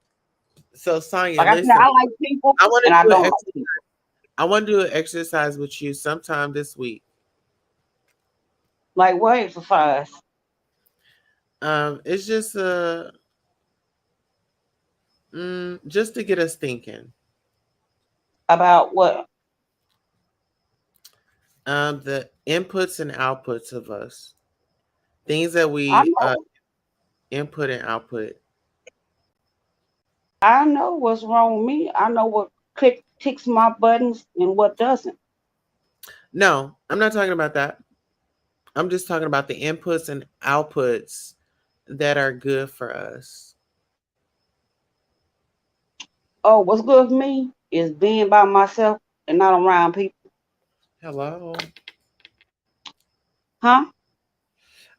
So Sonya, Like I said, listen, I like people I want to and I do an don't like people. I want to do an exercise with you sometime this week. Like what exercise It's just just to get us thinking. about what? The inputs and outputs of us, things that I we know input and output. I know what's wrong with me. I know what ticks my buttons and what doesn't. No, I'm not talking about that. I'm just talking about the inputs and outputs that are good for us. Oh, what's good for me is being by myself and not around people. Hello. Huh?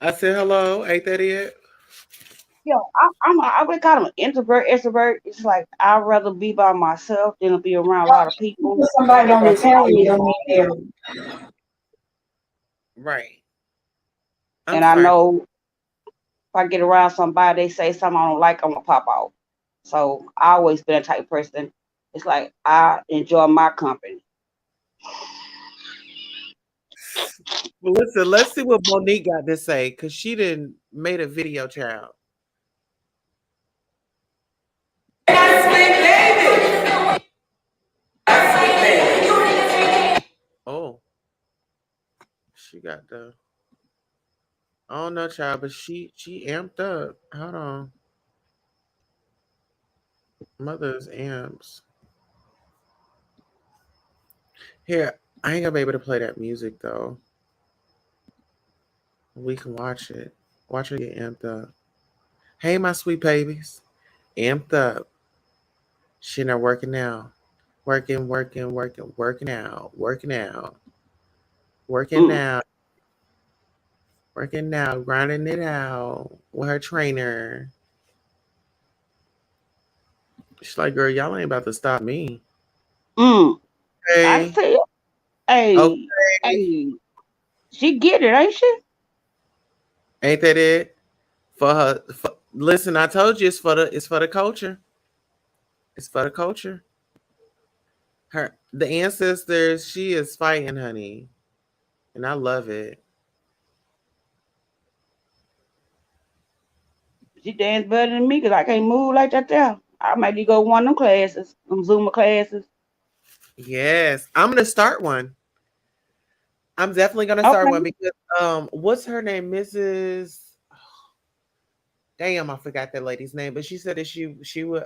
I said hello. Ain't that it? Yeah, I would call them an introvert, extrovert. It's like I'd rather be by myself than to be around a lot of people Put somebody on because retaliate on me there. Right. I'm and I sorry. know if I get around somebody, they say something I don't like, I'm gonna pop off. So I always been a type of person. It's like I enjoy my company. Well, listen, let's see what Monique got to say because she didn't made a video, child. Oh, she got the. I don't know, child, but she amped up. Hold on, mother's amps. Here, I ain't gonna be able to play that music though. We can watch it. Watch her get amped up. Hey, my sweet babies, amped up. She not working now. Working out, working Mm. out, working out, grinding it out with her trainer. She's like, girl, y'all ain't about to stop me. Mm. I Okay. see. Hey, Okay. hey, she get it, ain't she? Ain't that it? For her listen, I told you it's for the culture. It's for the culture. The ancestors, she is fighting, honey. And I love it. She dance better than me because I can't move like that there. I might need to go one of them classes, them Zumba classes. Yes. I'm gonna start one. I'm definitely gonna start one Okay. because what's her name? Mrs. Damn, I forgot that lady's name, but she said that she would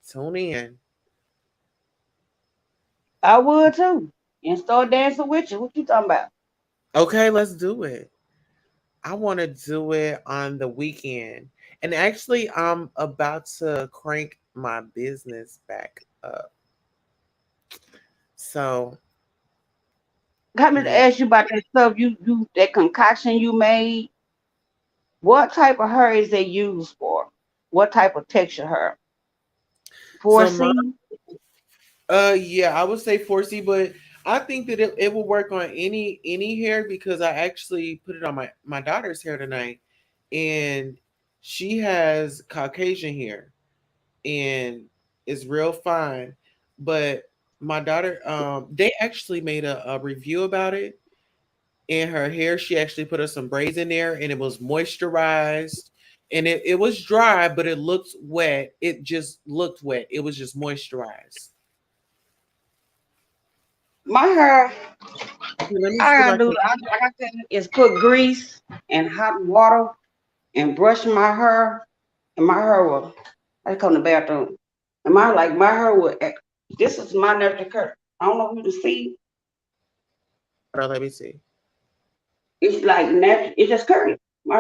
tune in. I would too. And start dancing with you. What you talking about? Okay, let's do it. I want to do it on the weekend. And actually, I'm about to crank my business back up. So, Got me to yeah. ask you about that stuff that concoction you made. What type of hair is they used for? What type of texture hair? So my 4C? yeah, I would say 4C, but I think that it will work on any hair because I actually put it on my daughter's hair tonight, and she has Caucasian hair and it's real fine. But my daughter, they actually made a review about it. In her hair, she actually put us some braids in there, and it was moisturized, and it was dry, but it looked wet. It just looked wet. It was just moisturized. My hair, Here, let me see I if I gotta do can. like I said, is put grease and hot water and brush my hair. And my hair will, I come to the bathroom. And my hair will, this is my natural hair. I don't know if you can see. Hold on, let me see. It's like natural, it's just curly.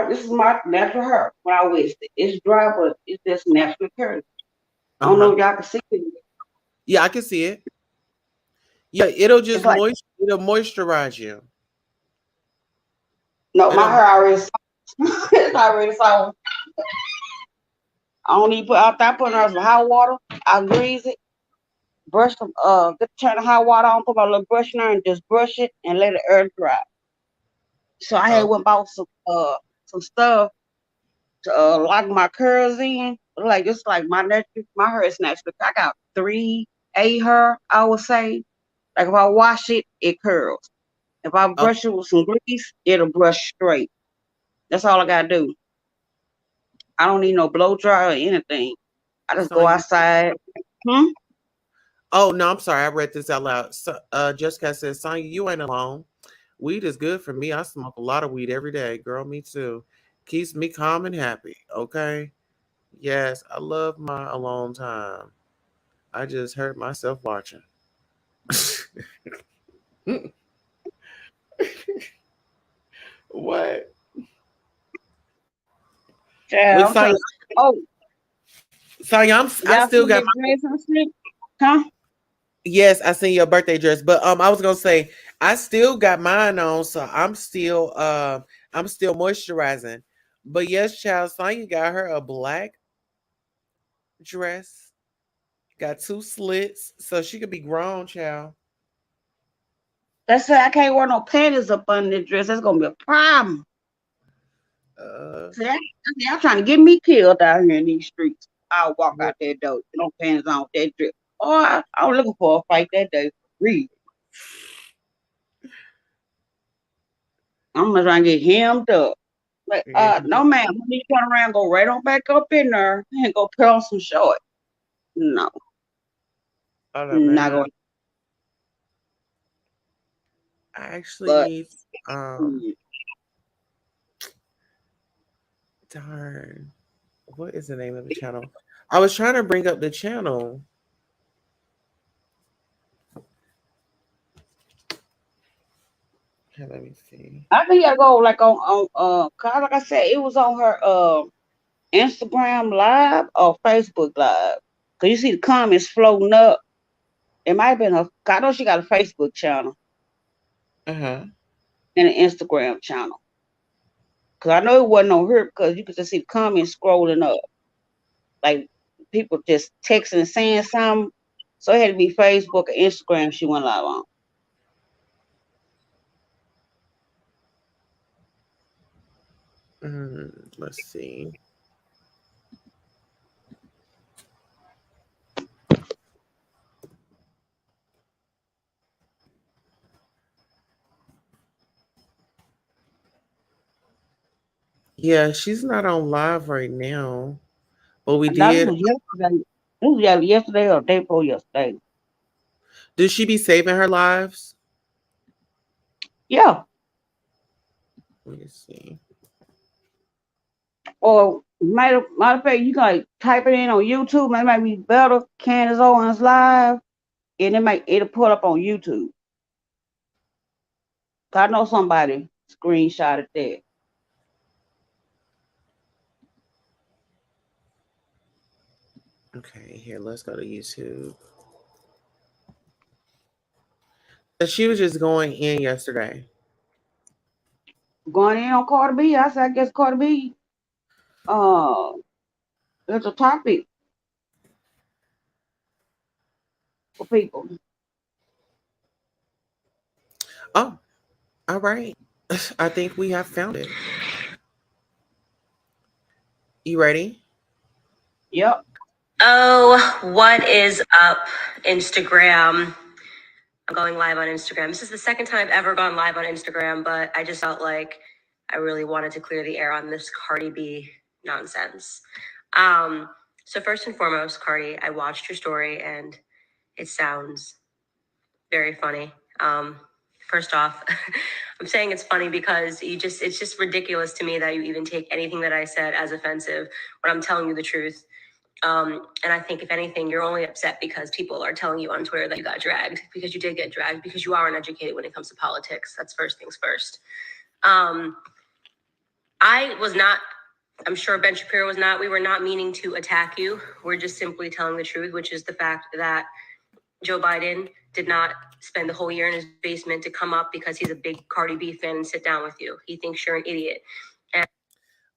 This is my natural hair when I waste it. It's dry, but it's just naturally curly. I Uh don't know huh. if y'all can see it. Yeah, I can see it. Yeah, it'll It's just like, it'll moisturize you. no, my It'll hair already soft. It's already soft. I don't even put after I put it on some hot water. I grease it, brush some get turn the hot water on, put my little brush in there and just brush it and let it air dry. So I had oh, went bought some stuff to lock my curls in. Like it's like my hair is natural. I got 3A hair, I would say. Like if I wash it, it curls. If I oh. brush it with some grease, it'll brush straight. That's all I gotta do. I don't need no blow dry or anything. I just go Sonya. outside. Hmm? Oh no, I'm sorry. I read this out loud. So, Jessica says, "Sonya, you ain't alone. Weed is good for me. I smoke a lot of weed every day, girl. Me too. Keeps me calm and happy. Okay. Yes, I love my alone time. I just hurt myself watching. What? Yeah, With I'm trying Sonya, to. Oh, Sonya, I y'all still see got that my. dress and shit? Huh? Yes, I seen your birthday dress, but I was gonna say I still got mine on, so I'm still moisturizing. But yes, child, Sonya got her a black dress, got two slits, so she could be grown, child. That's it. I can't wear no panties up under the dress. That's gonna be a problem. Uh, See, I'm trying to get me killed out here in these streets. I'll walk out that door, no panties on with that dress. Oh, I'm looking for a fight that day. Real. I'm gonna try and get hemmed up. Like, yeah. no, ma'am. When you turn around, go right on back up in there and go put on some shorts. No, Hold up, not man. going. I actually But need um mm, darn. What is the name of the channel? I was trying to bring up the channel. Here, let me see. I think I go like cause like I said, it was on her Instagram live or Facebook live. Cause you see the comments floating up. It might have been her. 'Cause I know she got a Facebook channel Uh-huh. and an Instagram channel. Cause I know it wasn't on her because you could just see the comments scrolling up. Like people just texting and saying something. So it had to be Facebook or Instagram she went live on. Let's see. Yeah, she's not on live right now. But we Now this did. was yesterday. This was either yesterday or day before yesterday. Did she be saving her lives? Yeah. Let me see. Or matter of fact, you can like type it in on YouTube. It might be better. Candace Owens live, and it'll put up on YouTube. I know somebody screenshotted that. Okay, here, let's go to YouTube. She was just going in yesterday. Going in on Cardi B, I said I guess Cardi B. It's a topic for people. Oh, all right. I think we have found it. You ready? Yep. Oh, what is up, Instagram? I'm going live on Instagram. This is the second time I've ever gone live on Instagram, but I just felt like I really wanted to clear the air on this Cardi B nonsense. So first and foremost, Cardi, I watched your story and it sounds very funny. First off, I'm saying it's funny because it's just ridiculous to me that you even take anything that I said as offensive when I'm telling you the truth. And I think if anything, you're only upset because people are telling you on Twitter that you got dragged, because you did get dragged, because you are uneducated when it comes to politics. That's first things first. I was not, I'm sure Ben Shapiro was not, we were not meaning to attack you. We're just simply telling the truth, which is the fact that Joe Biden did not spend the whole year in his basement to come up because he's a big Cardi B fan and sit down with you. He thinks you're an idiot.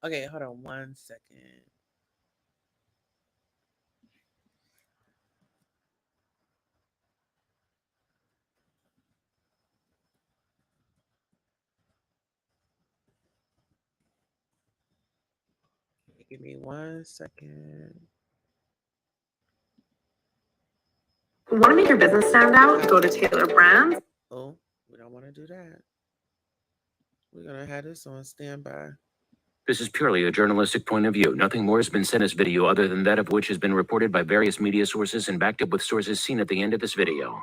Okay, hold on 1 second. Give me 1 second. Want to make your business stand out? Go to Taylor Brands. Oh, we don't want to do that. We're going to have this on standby. This is purely a journalistic point of view. Nothing more has been said in this video other than that of which has been reported by various media sources and backed up with sources seen at the end of this video.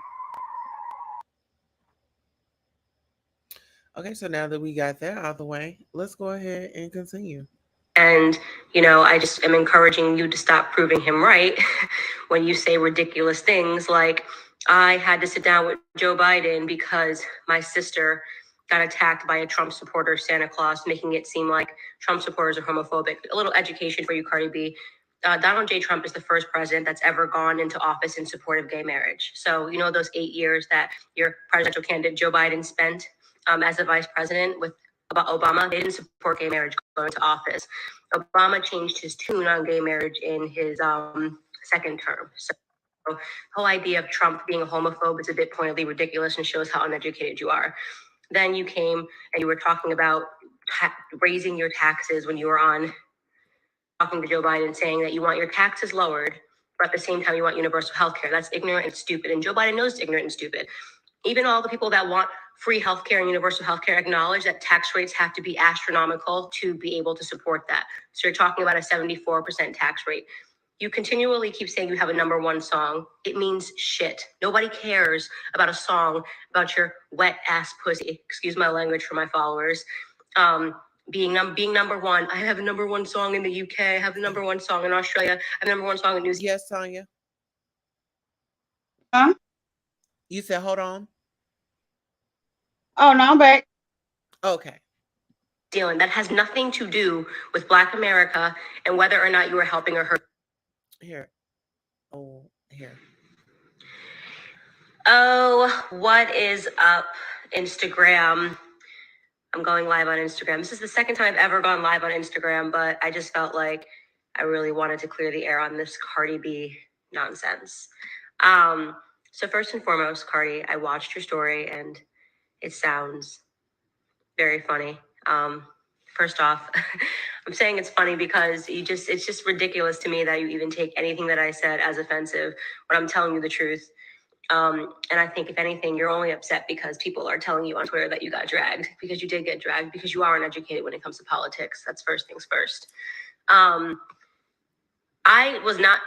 Okay, so now that we got that out of the way, let's go ahead and continue. And, you know, I just am encouraging you to stop proving him right when you say ridiculous things like, I had to sit down with Joe Biden because my sister got attacked by a Trump supporter, Santa Claus, making it seem like Trump supporters are homophobic. A little education for you, Cardi B. Donald J. Trump is the first president that's ever gone into office in support of gay marriage. So, you know, those 8 years that your presidential candidate, Joe Biden, spent as a vice president with Obama, they didn't support gay marriage going into office. Obama changed his tune on gay marriage in his second term. So the whole idea of Trump being a homophobe is a bit pointedly ridiculous and shows how uneducated you are. Then you came and you were talking about raising your taxes when you were on talking to Joe Biden, saying that you want your taxes lowered, but at the same time you want universal health care. That's ignorant and stupid. And Joe Biden knows it's ignorant and stupid. Even all the people that want free healthcare and universal healthcare acknowledge that tax rates have to be astronomical to be able to support that. So you're talking about a 74% tax rate. You continually keep saying you have a number one song. It means shit. Nobody cares about a song about your wet ass pussy. Excuse my language for my followers. Being number one. I have a number one song in the UK. I have the number one song in Australia. I have the number one song in New Zealand. Yes, Tanya. Huh? You said, hold on. Oh, no, I'm back. Okay. That has nothing to do with Black America and whether or not you are helping or hurting. Here. Oh, here. Oh, what is up, Instagram? I'm going live on Instagram. This is the second time I've ever gone live on Instagram, but I just felt like I really wanted to clear the air on this Cardi B nonsense. So first and foremost, Cardi, I watched your story and it sounds very funny. First off, I'm saying it's funny because it's just ridiculous to me that you even take anything that I said as offensive when I'm telling you the truth. And I think if anything, you're only upset because people are telling you on Twitter that you got dragged, because you did get dragged, because you are uneducated when it comes to politics. That's first things first. I was not,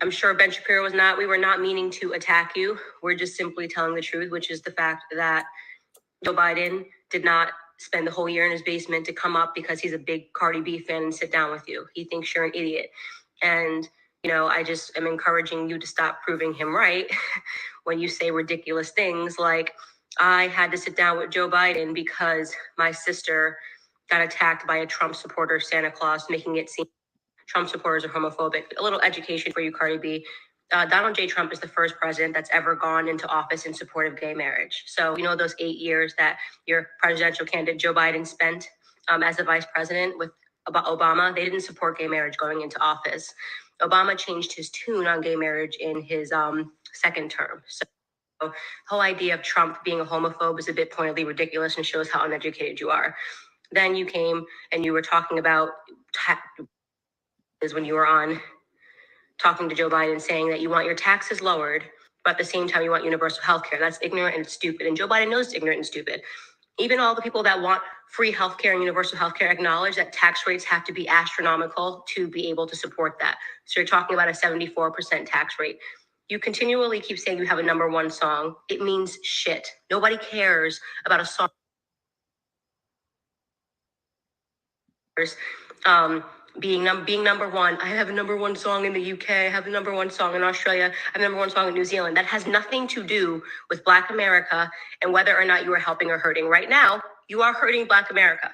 I'm sure Ben Shapiro was not, we were not meaning to attack you. We're just simply telling the truth, which is the fact that Joe Biden did not spend the whole year in his basement to come up because he's a big Cardi B fan and sit down with you. He thinks you're an idiot. And, you know, I just am encouraging you to stop proving him right when you say ridiculous things like, I had to sit down with Joe Biden because my sister got attacked by a Trump supporter, Santa Claus, making it seem Trump supporters are homophobic. A little education for you, Cardi B. Donald J. Trump is the first president that's ever gone into office in support of gay marriage. So, you know, those 8 years that your presidential candidate Joe Biden spent as the vice president with Obama, they didn't support gay marriage going into office. Obama changed his tune on gay marriage in his second term. So the whole idea of Trump being a homophobe is a bit pointedly ridiculous and shows how uneducated you are. Then you came and you were talking about when you were on talking to Joe Biden saying that you want your taxes lowered, but at the same time you want universal health care. That's ignorant and stupid. And Joe Biden knows it's ignorant and stupid. Even all the people that want free health care and universal health care acknowledge that tax rates have to be astronomical to be able to support that. So you're talking about a 74% tax rate. You continually keep saying you have a number one song. It means shit. Nobody cares about a song. Being number one. I have a number one song in the UK. I have a number one song in Australia. I have a number one song in New Zealand. That has nothing to do with Black America and whether or not you are helping or hurting. Right now, you are hurting Black America.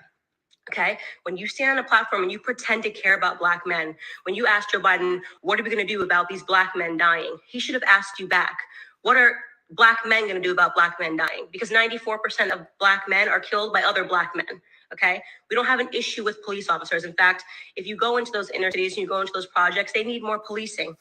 Okay? When you stand on a platform and you pretend to care about Black men, when you ask Joe Biden, what are we going to do about these Black men dying? He should have asked you back, what are Black men going to do about Black men dying? Because 94% of Black men are killed by other Black men. Okay, we don't have an issue with police officers. In fact, if you go into those inner cities and you go into those projects, they need more policing.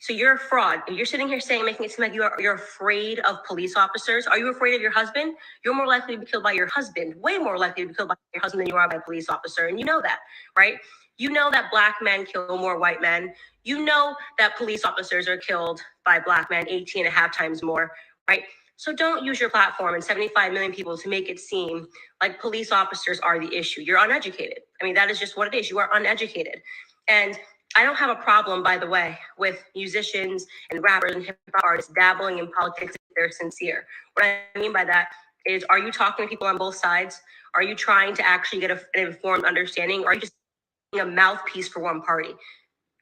So you're a fraud. If you're sitting here saying, making it seem like you're afraid of police officers, are you afraid of your husband? You're more likely to be killed by your husband, way more likely to be killed by your husband than you are by a police officer. And you know that, right? You know that Black men kill more white men. You know that police officers are killed by Black men 18.5 times more, right? So don't use your platform and 75 million people to make it seem like police officers are the issue. You're uneducated. I mean, that is just what it is. You are uneducated. And I don't have a problem, by the way, with musicians and rappers and hip-hop artists dabbling in politics if they're sincere. What I mean by that is, are you talking to people on both sides? Are you trying to actually get an informed understanding? Or are you just being a mouthpiece for one party?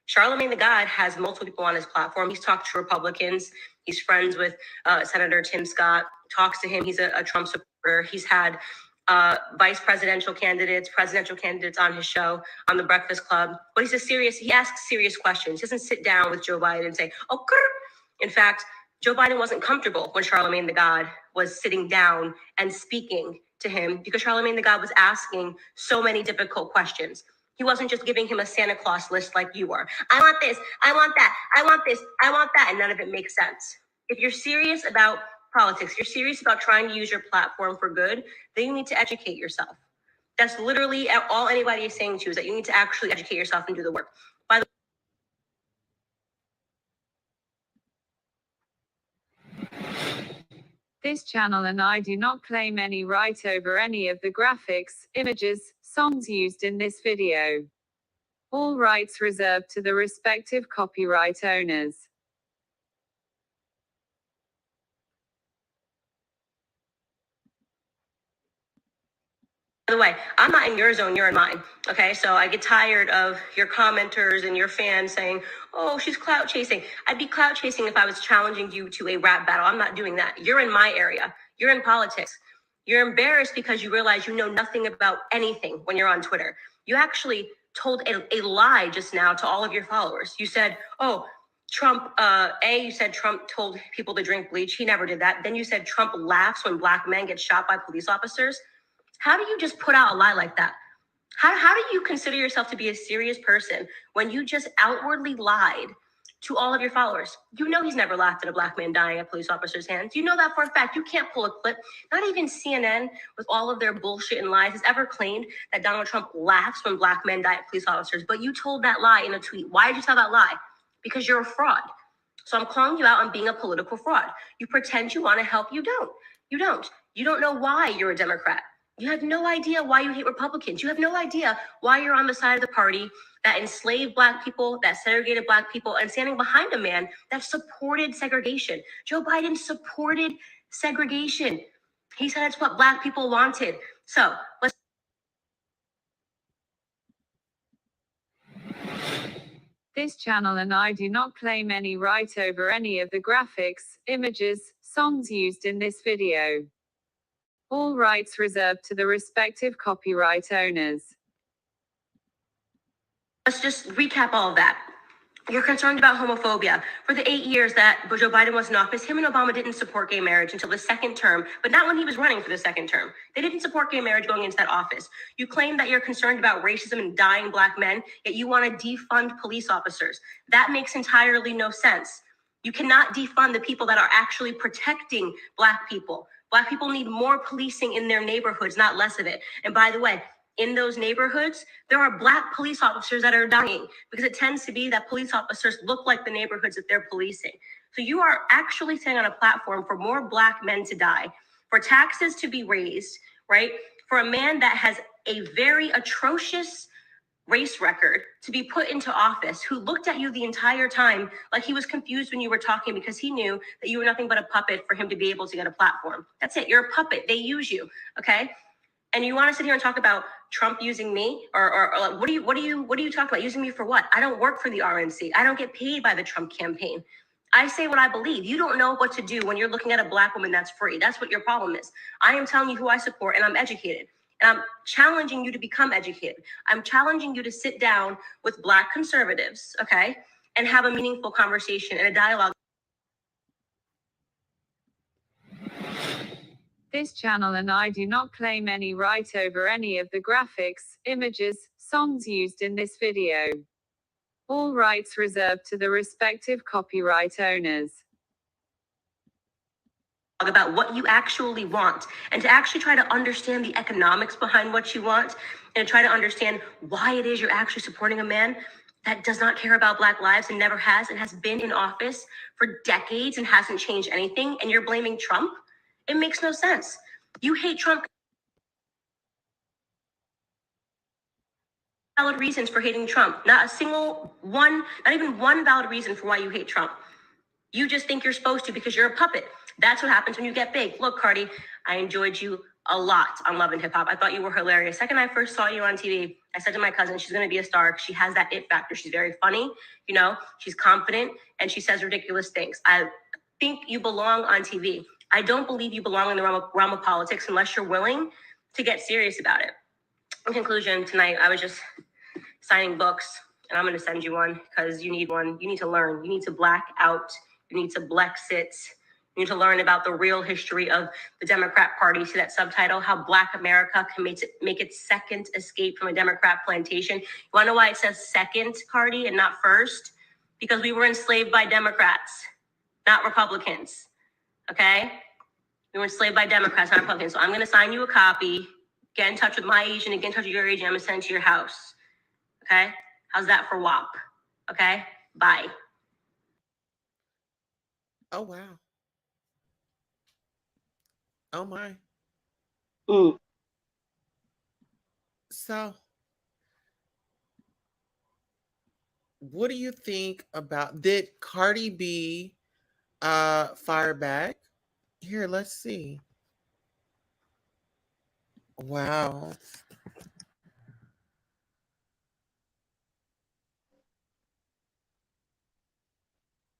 Charlamagne the God has multiple people on his platform. He's talked to Republicans. He's friends with Senator Tim Scott, talks to him. He's a Trump supporter. He's had presidential candidates on his show, on The Breakfast Club. But he asks serious questions. He doesn't sit down with Joe Biden and say, oh, grr. In fact, Joe Biden wasn't comfortable when Charlamagne the God was sitting down and speaking to him because Charlamagne the God was asking so many difficult questions. He wasn't just giving him a Santa Claus list like you are. I want this, I want that, I want this, I want that, and none of it makes sense. If you're serious about politics, you're serious about trying to use your platform for good, then you need to educate yourself. That's literally all anybody is saying to you, is that you need to actually educate yourself and do the work. By the This channel and I do not claim any right over any of the graphics, images, songs used in this video. All rights reserved to the respective copyright owners. way, I'm not in your zone, you're in mine. Okay, so I get tired of your commenters and your fans saying, oh, she's clout chasing. I'd be clout chasing if I was challenging you to a rap battle. I'm not doing that. You're in my area. You're in politics. You're embarrassed because you realize you know nothing about anything when you're on Twitter. You actually told a lie just now to all of your followers. You said, oh, Trump, you said Trump told people to drink bleach. He never did that. Then you said Trump laughs when Black men get shot by police officers. How do you just put out a lie like that? How do you consider yourself to be a serious person when you just outwardly lied to all of your followers? You know he's never laughed at a black man dying at police officers' hands. You know that for a fact. You can't pull a clip. Not even CNN, with all of their bullshit and lies, has ever claimed that Donald Trump laughs when black men die at police officers. But you told that lie in a tweet. Why did you tell that lie? Because you're a fraud. So I'm calling you out on being a political fraud. You pretend you want to help. You don't. You don't. You don't know why you're a Democrat. You have no idea why you hate Republicans. You have no idea why you're on the side of the party that enslaved black people, that segregated black people, and standing behind a man that supported segregation. Joe Biden supported segregation. He said it's what black people wanted. So let's. This channel and I do not claim any right over any of the graphics, images, songs used in this video. All rights reserved to the respective copyright owners. Let's just recap all of that. You're concerned about homophobia. For the 8 years that Joe Biden was in office, him and Obama didn't support gay marriage until the second term, but not when he was running for the second term. They didn't support gay marriage going into that office. You claim that you're concerned about racism and dying black men, yet you want to defund police officers. That makes entirely no sense. You cannot defund the people that are actually protecting black people. Black people need more policing in their neighborhoods, not less of it. And by the way, in those neighborhoods, there are black police officers that are dying because it tends to be that police officers look like the neighborhoods that they're policing. So you are actually saying on a platform for more black men to die, for taxes to be raised, right? For a man that has a very atrocious race record to be put into office, who looked at you the entire time like he was confused when you were talking because he knew that you were nothing but a puppet for him to be able to get a platform. That's it. You're a puppet. They use you. Okay. And you want to sit here and talk about Trump using me or like, what are you talking about? Using me for what? I don't work for the RNC. I don't get paid by the Trump campaign. I say what I believe. You don't know what to do when you're looking at a black woman that's free. That's what your problem is. I am telling you who I support, and I'm educated. And I'm challenging you to become educated. I'm challenging you to sit down with black conservatives, okay, and have a meaningful conversation and a dialogue. This channel and I do not claim any right over any of the graphics, images, songs used in this video. All rights reserved to the respective copyright owners. About what you actually want, and to actually try to understand the economics behind what you want, and try to understand why it is you're actually supporting a man that does not care about black lives and never has, and has been in office for decades and hasn't changed anything, and you're blaming Trump. It makes no sense. You hate Trump. Valid reasons for hating Trump. Not a single one, not even one valid reason for why you hate Trump. You just think you're supposed to because you're a puppet. That's what happens when you get big. Look, Cardi, I enjoyed you a lot on Love and Hip Hop. I thought you were hilarious. Second I first saw you on TV, I said to my cousin, she's going to be a star. She has that it factor. She's very funny, you know, she's confident, and she says ridiculous things. I think you belong on TV. I don't believe you belong in the realm of politics unless you're willing to get serious about it. In conclusion, tonight, I was just signing books, and I'm going to send you one because you need one. You need to learn. You need to black out. You need to Blexit. You need to learn about the real history of the Democrat Party. See that subtitle, How Black America Can Make its Second Escape from a Democrat Plantation. You want to know why it says second, Cardi, and not first? Because we were enslaved by Democrats, not Republicans, okay? We were enslaved by Democrats, not Republicans. So I'm going to sign you a copy, get in touch with my agent, and get in touch with your agent. I'm going to send it to your house, okay? How's that for WAP? Okay, bye. Oh, wow. Oh, my. So, what do you think about, did Cardi B fire back? Here, let's see. Wow.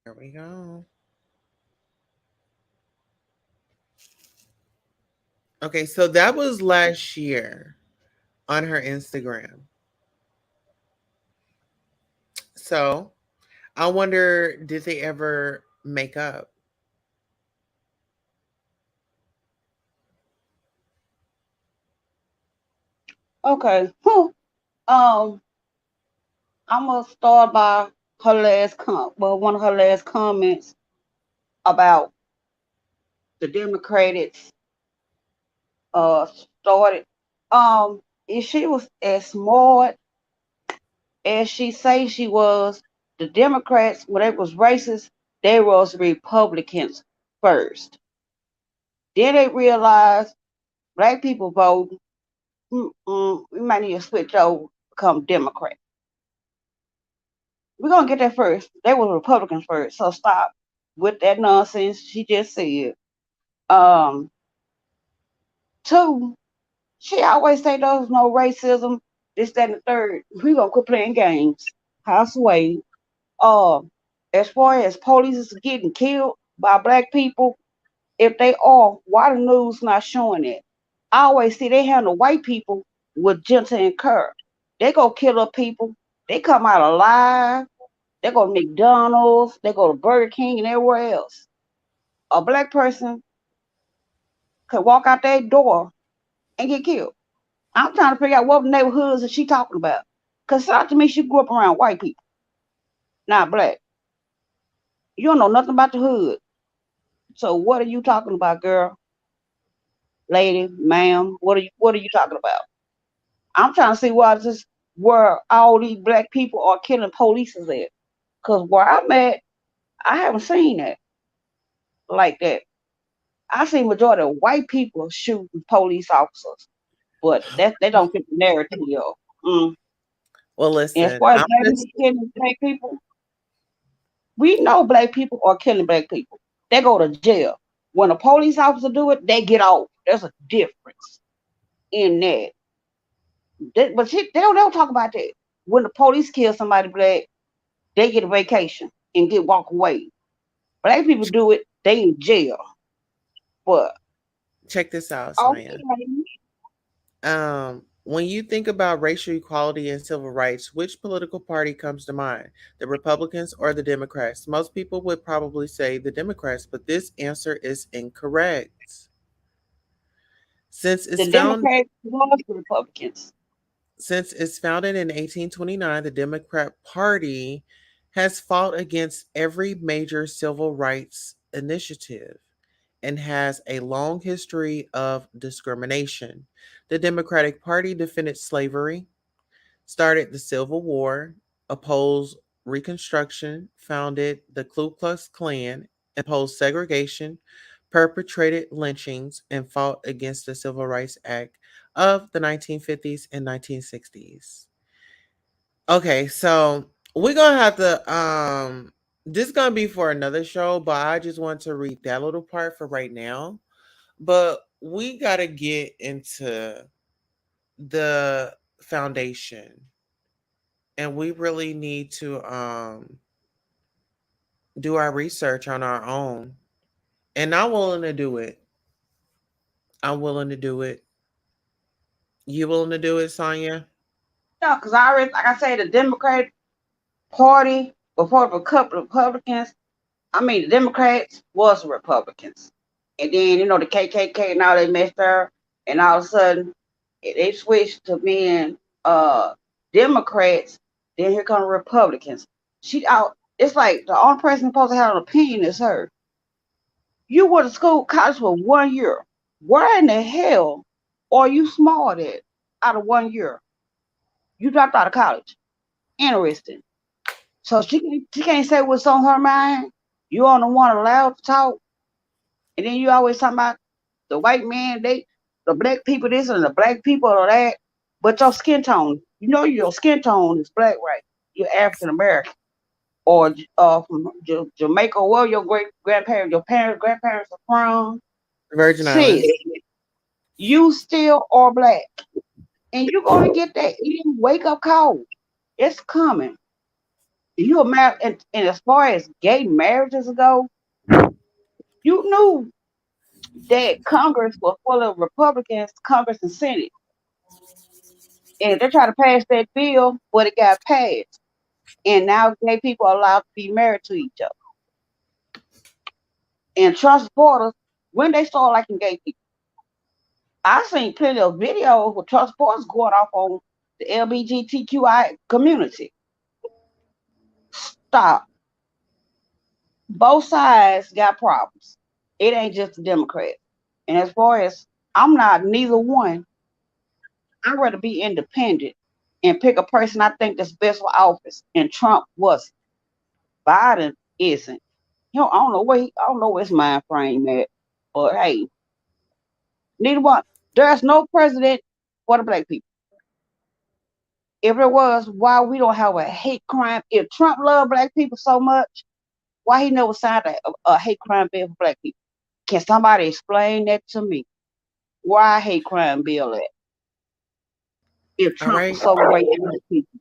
There we go. Okay, so that was last year on her Instagram. So I wonder, did they ever make up? Okay. Um, I'm gonna start by one of her last comments about the Democrats started. If she was as smart as she say she was, the Democrats, when they was racist, they was Republicans first. Then they realized black people vote. We might need to switch over, become Democrat. We're gonna get that first. They were Republicans first, so stop with that nonsense she just said. Um, Two, she always say there's no racism, this, that, and the third. We gonna quit playing games. Houseway. Uh, as far as police is getting killed by black people, if they are, why the news not showing it? I always see they handle white people with gentle and care. They go kill up people. They come out alive. They go to McDonald's. They go to Burger King and everywhere else. A black person could walk out that door and get killed. I'm trying to figure out what neighborhoods is she talking about. Cause it sounds to me she grew up around white people, not black. You don't know nothing about the hood. So what are you talking about, girl, lady, ma'am? What are you talking about? I'm trying to see where all these black people are killing police is at. Cause where I'm at, I haven't seen that like that. I see majority of white people shooting police officers, but that they don't fit the narrative. Mm. Well, And as listen, far as I'm black gonna people killing black people, we know black people are killing black people. They go to jail. When a police officer do it, they get off. There's a difference in that. But they don't talk about that. When the police kill somebody black, they get a vacation and get walk away. Black people do it, they in jail. But check this out, Sonya. okay, When you think about racial equality and civil rights, which political party comes to mind? The Republicans or the Democrats? Most people would probably say the Democrats, but this answer is incorrect. Since it's the found Democrats was the Republicans. since it's founded in 1829, the Democrat Party has fought against every major civil rights initiative and has a long history of discrimination. The Democratic Party defended slavery, started the Civil War, opposed Reconstruction, founded the Ku Klux Klan, imposed segregation, perpetrated lynchings, and fought against the Civil Rights Act of the 1950s and 1960s. Okay, so we're gonna have to this is gonna be for another show, but I just want to read that little part for right now. But we gotta get into the foundation, and we really need to do our research on our own. And I'm willing to do it. I'm willing to do it. You willing to do it, Sonya? No, because I already, like I say, the Democratic Party before the couple Republicans. I mean, the Democrats was the Republicans, and then the KKK and all they messed her, and all of a sudden they switched to being Democrats. Then here come the Republicans. She out. It's like the only person supposed to have an opinion is her. You went to college for 1 year. Where in the hell are you smart at out of 1 year? You dropped out of college. Interesting. So she can't say what's on her mind. You on the one allowed to talk, and then you always talking about the white man, the black people this and the black people or that. But your skin tone, your skin tone is black, right? You're African American or from Jamaica, where your great grandparents, your parents, grandparents are from. Virgin Sis, Islands. you still are black, and you're gonna get that wake up call. It's coming. You married, and as far as gay marriages go, you knew that Congress was full of Republicans, Congress and Senate, and they tried to pass that bill, but it got passed, and now gay people are allowed to be married to each other. And Trump supporters, when they start liking gay people, I seen plenty of videos with Trump supporters going off on the LGBTQI community. Stop. Both sides got problems. It ain't just the Democrats. And as far as I'm not neither one, I'd rather be independent and pick a person I think that's best for office. And Trump wasn't. Biden isn't. I don't know where his mind frame at. But hey, neither one. There's no president for the black people. If there was, why we don't have a hate crime? If Trump loved black people so much, why he never signed a hate crime bill for black people? Can somebody explain that to me? Why hate crime bill at? If All Trump right. was so great to black people.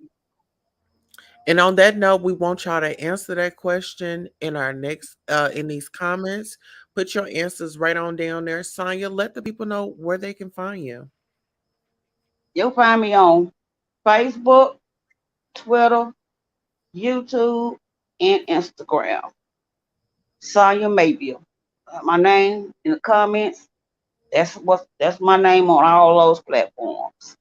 And on that note, we want y'all to answer that question in our next in these comments. Put your answers right on down there. Sonya, let the people know where they can find you. You'll find me on Facebook, Twitter, YouTube, and Instagram. Sonya Mayville. My name in the comments. That's my name on all those platforms.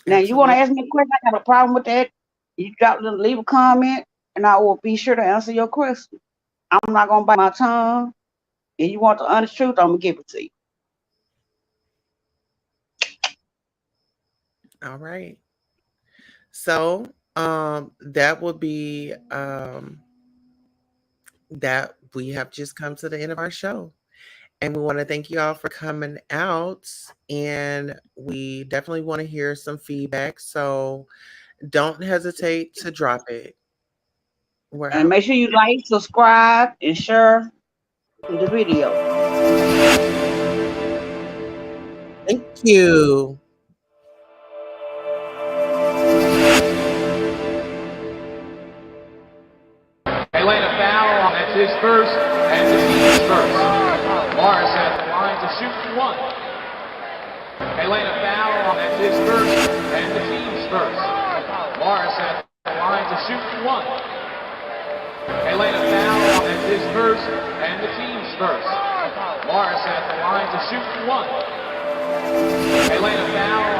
Now you want to Absolutely. ask me a question? I got a problem with that. You leave a comment, and I will be sure to answer your question. I'm not gonna bite my tongue. If you want the honest truth, I'm gonna give it to you. All right. So that would be that we have just come to the end of our show. And we want to thank you all for coming out. And we definitely want to hear some feedback. So don't hesitate to drop it. We're And out. make sure you like, subscribe, and share the video. Thank you. Atlanta foul. That's his first and the team's first. Morris at the line to shoot one. Atlanta foul. That's his first and the team's first. Morris at the line to shoot one. Atlanta foul. That's his first and the team's first. Morris at the line to shoot one. Atlanta foul.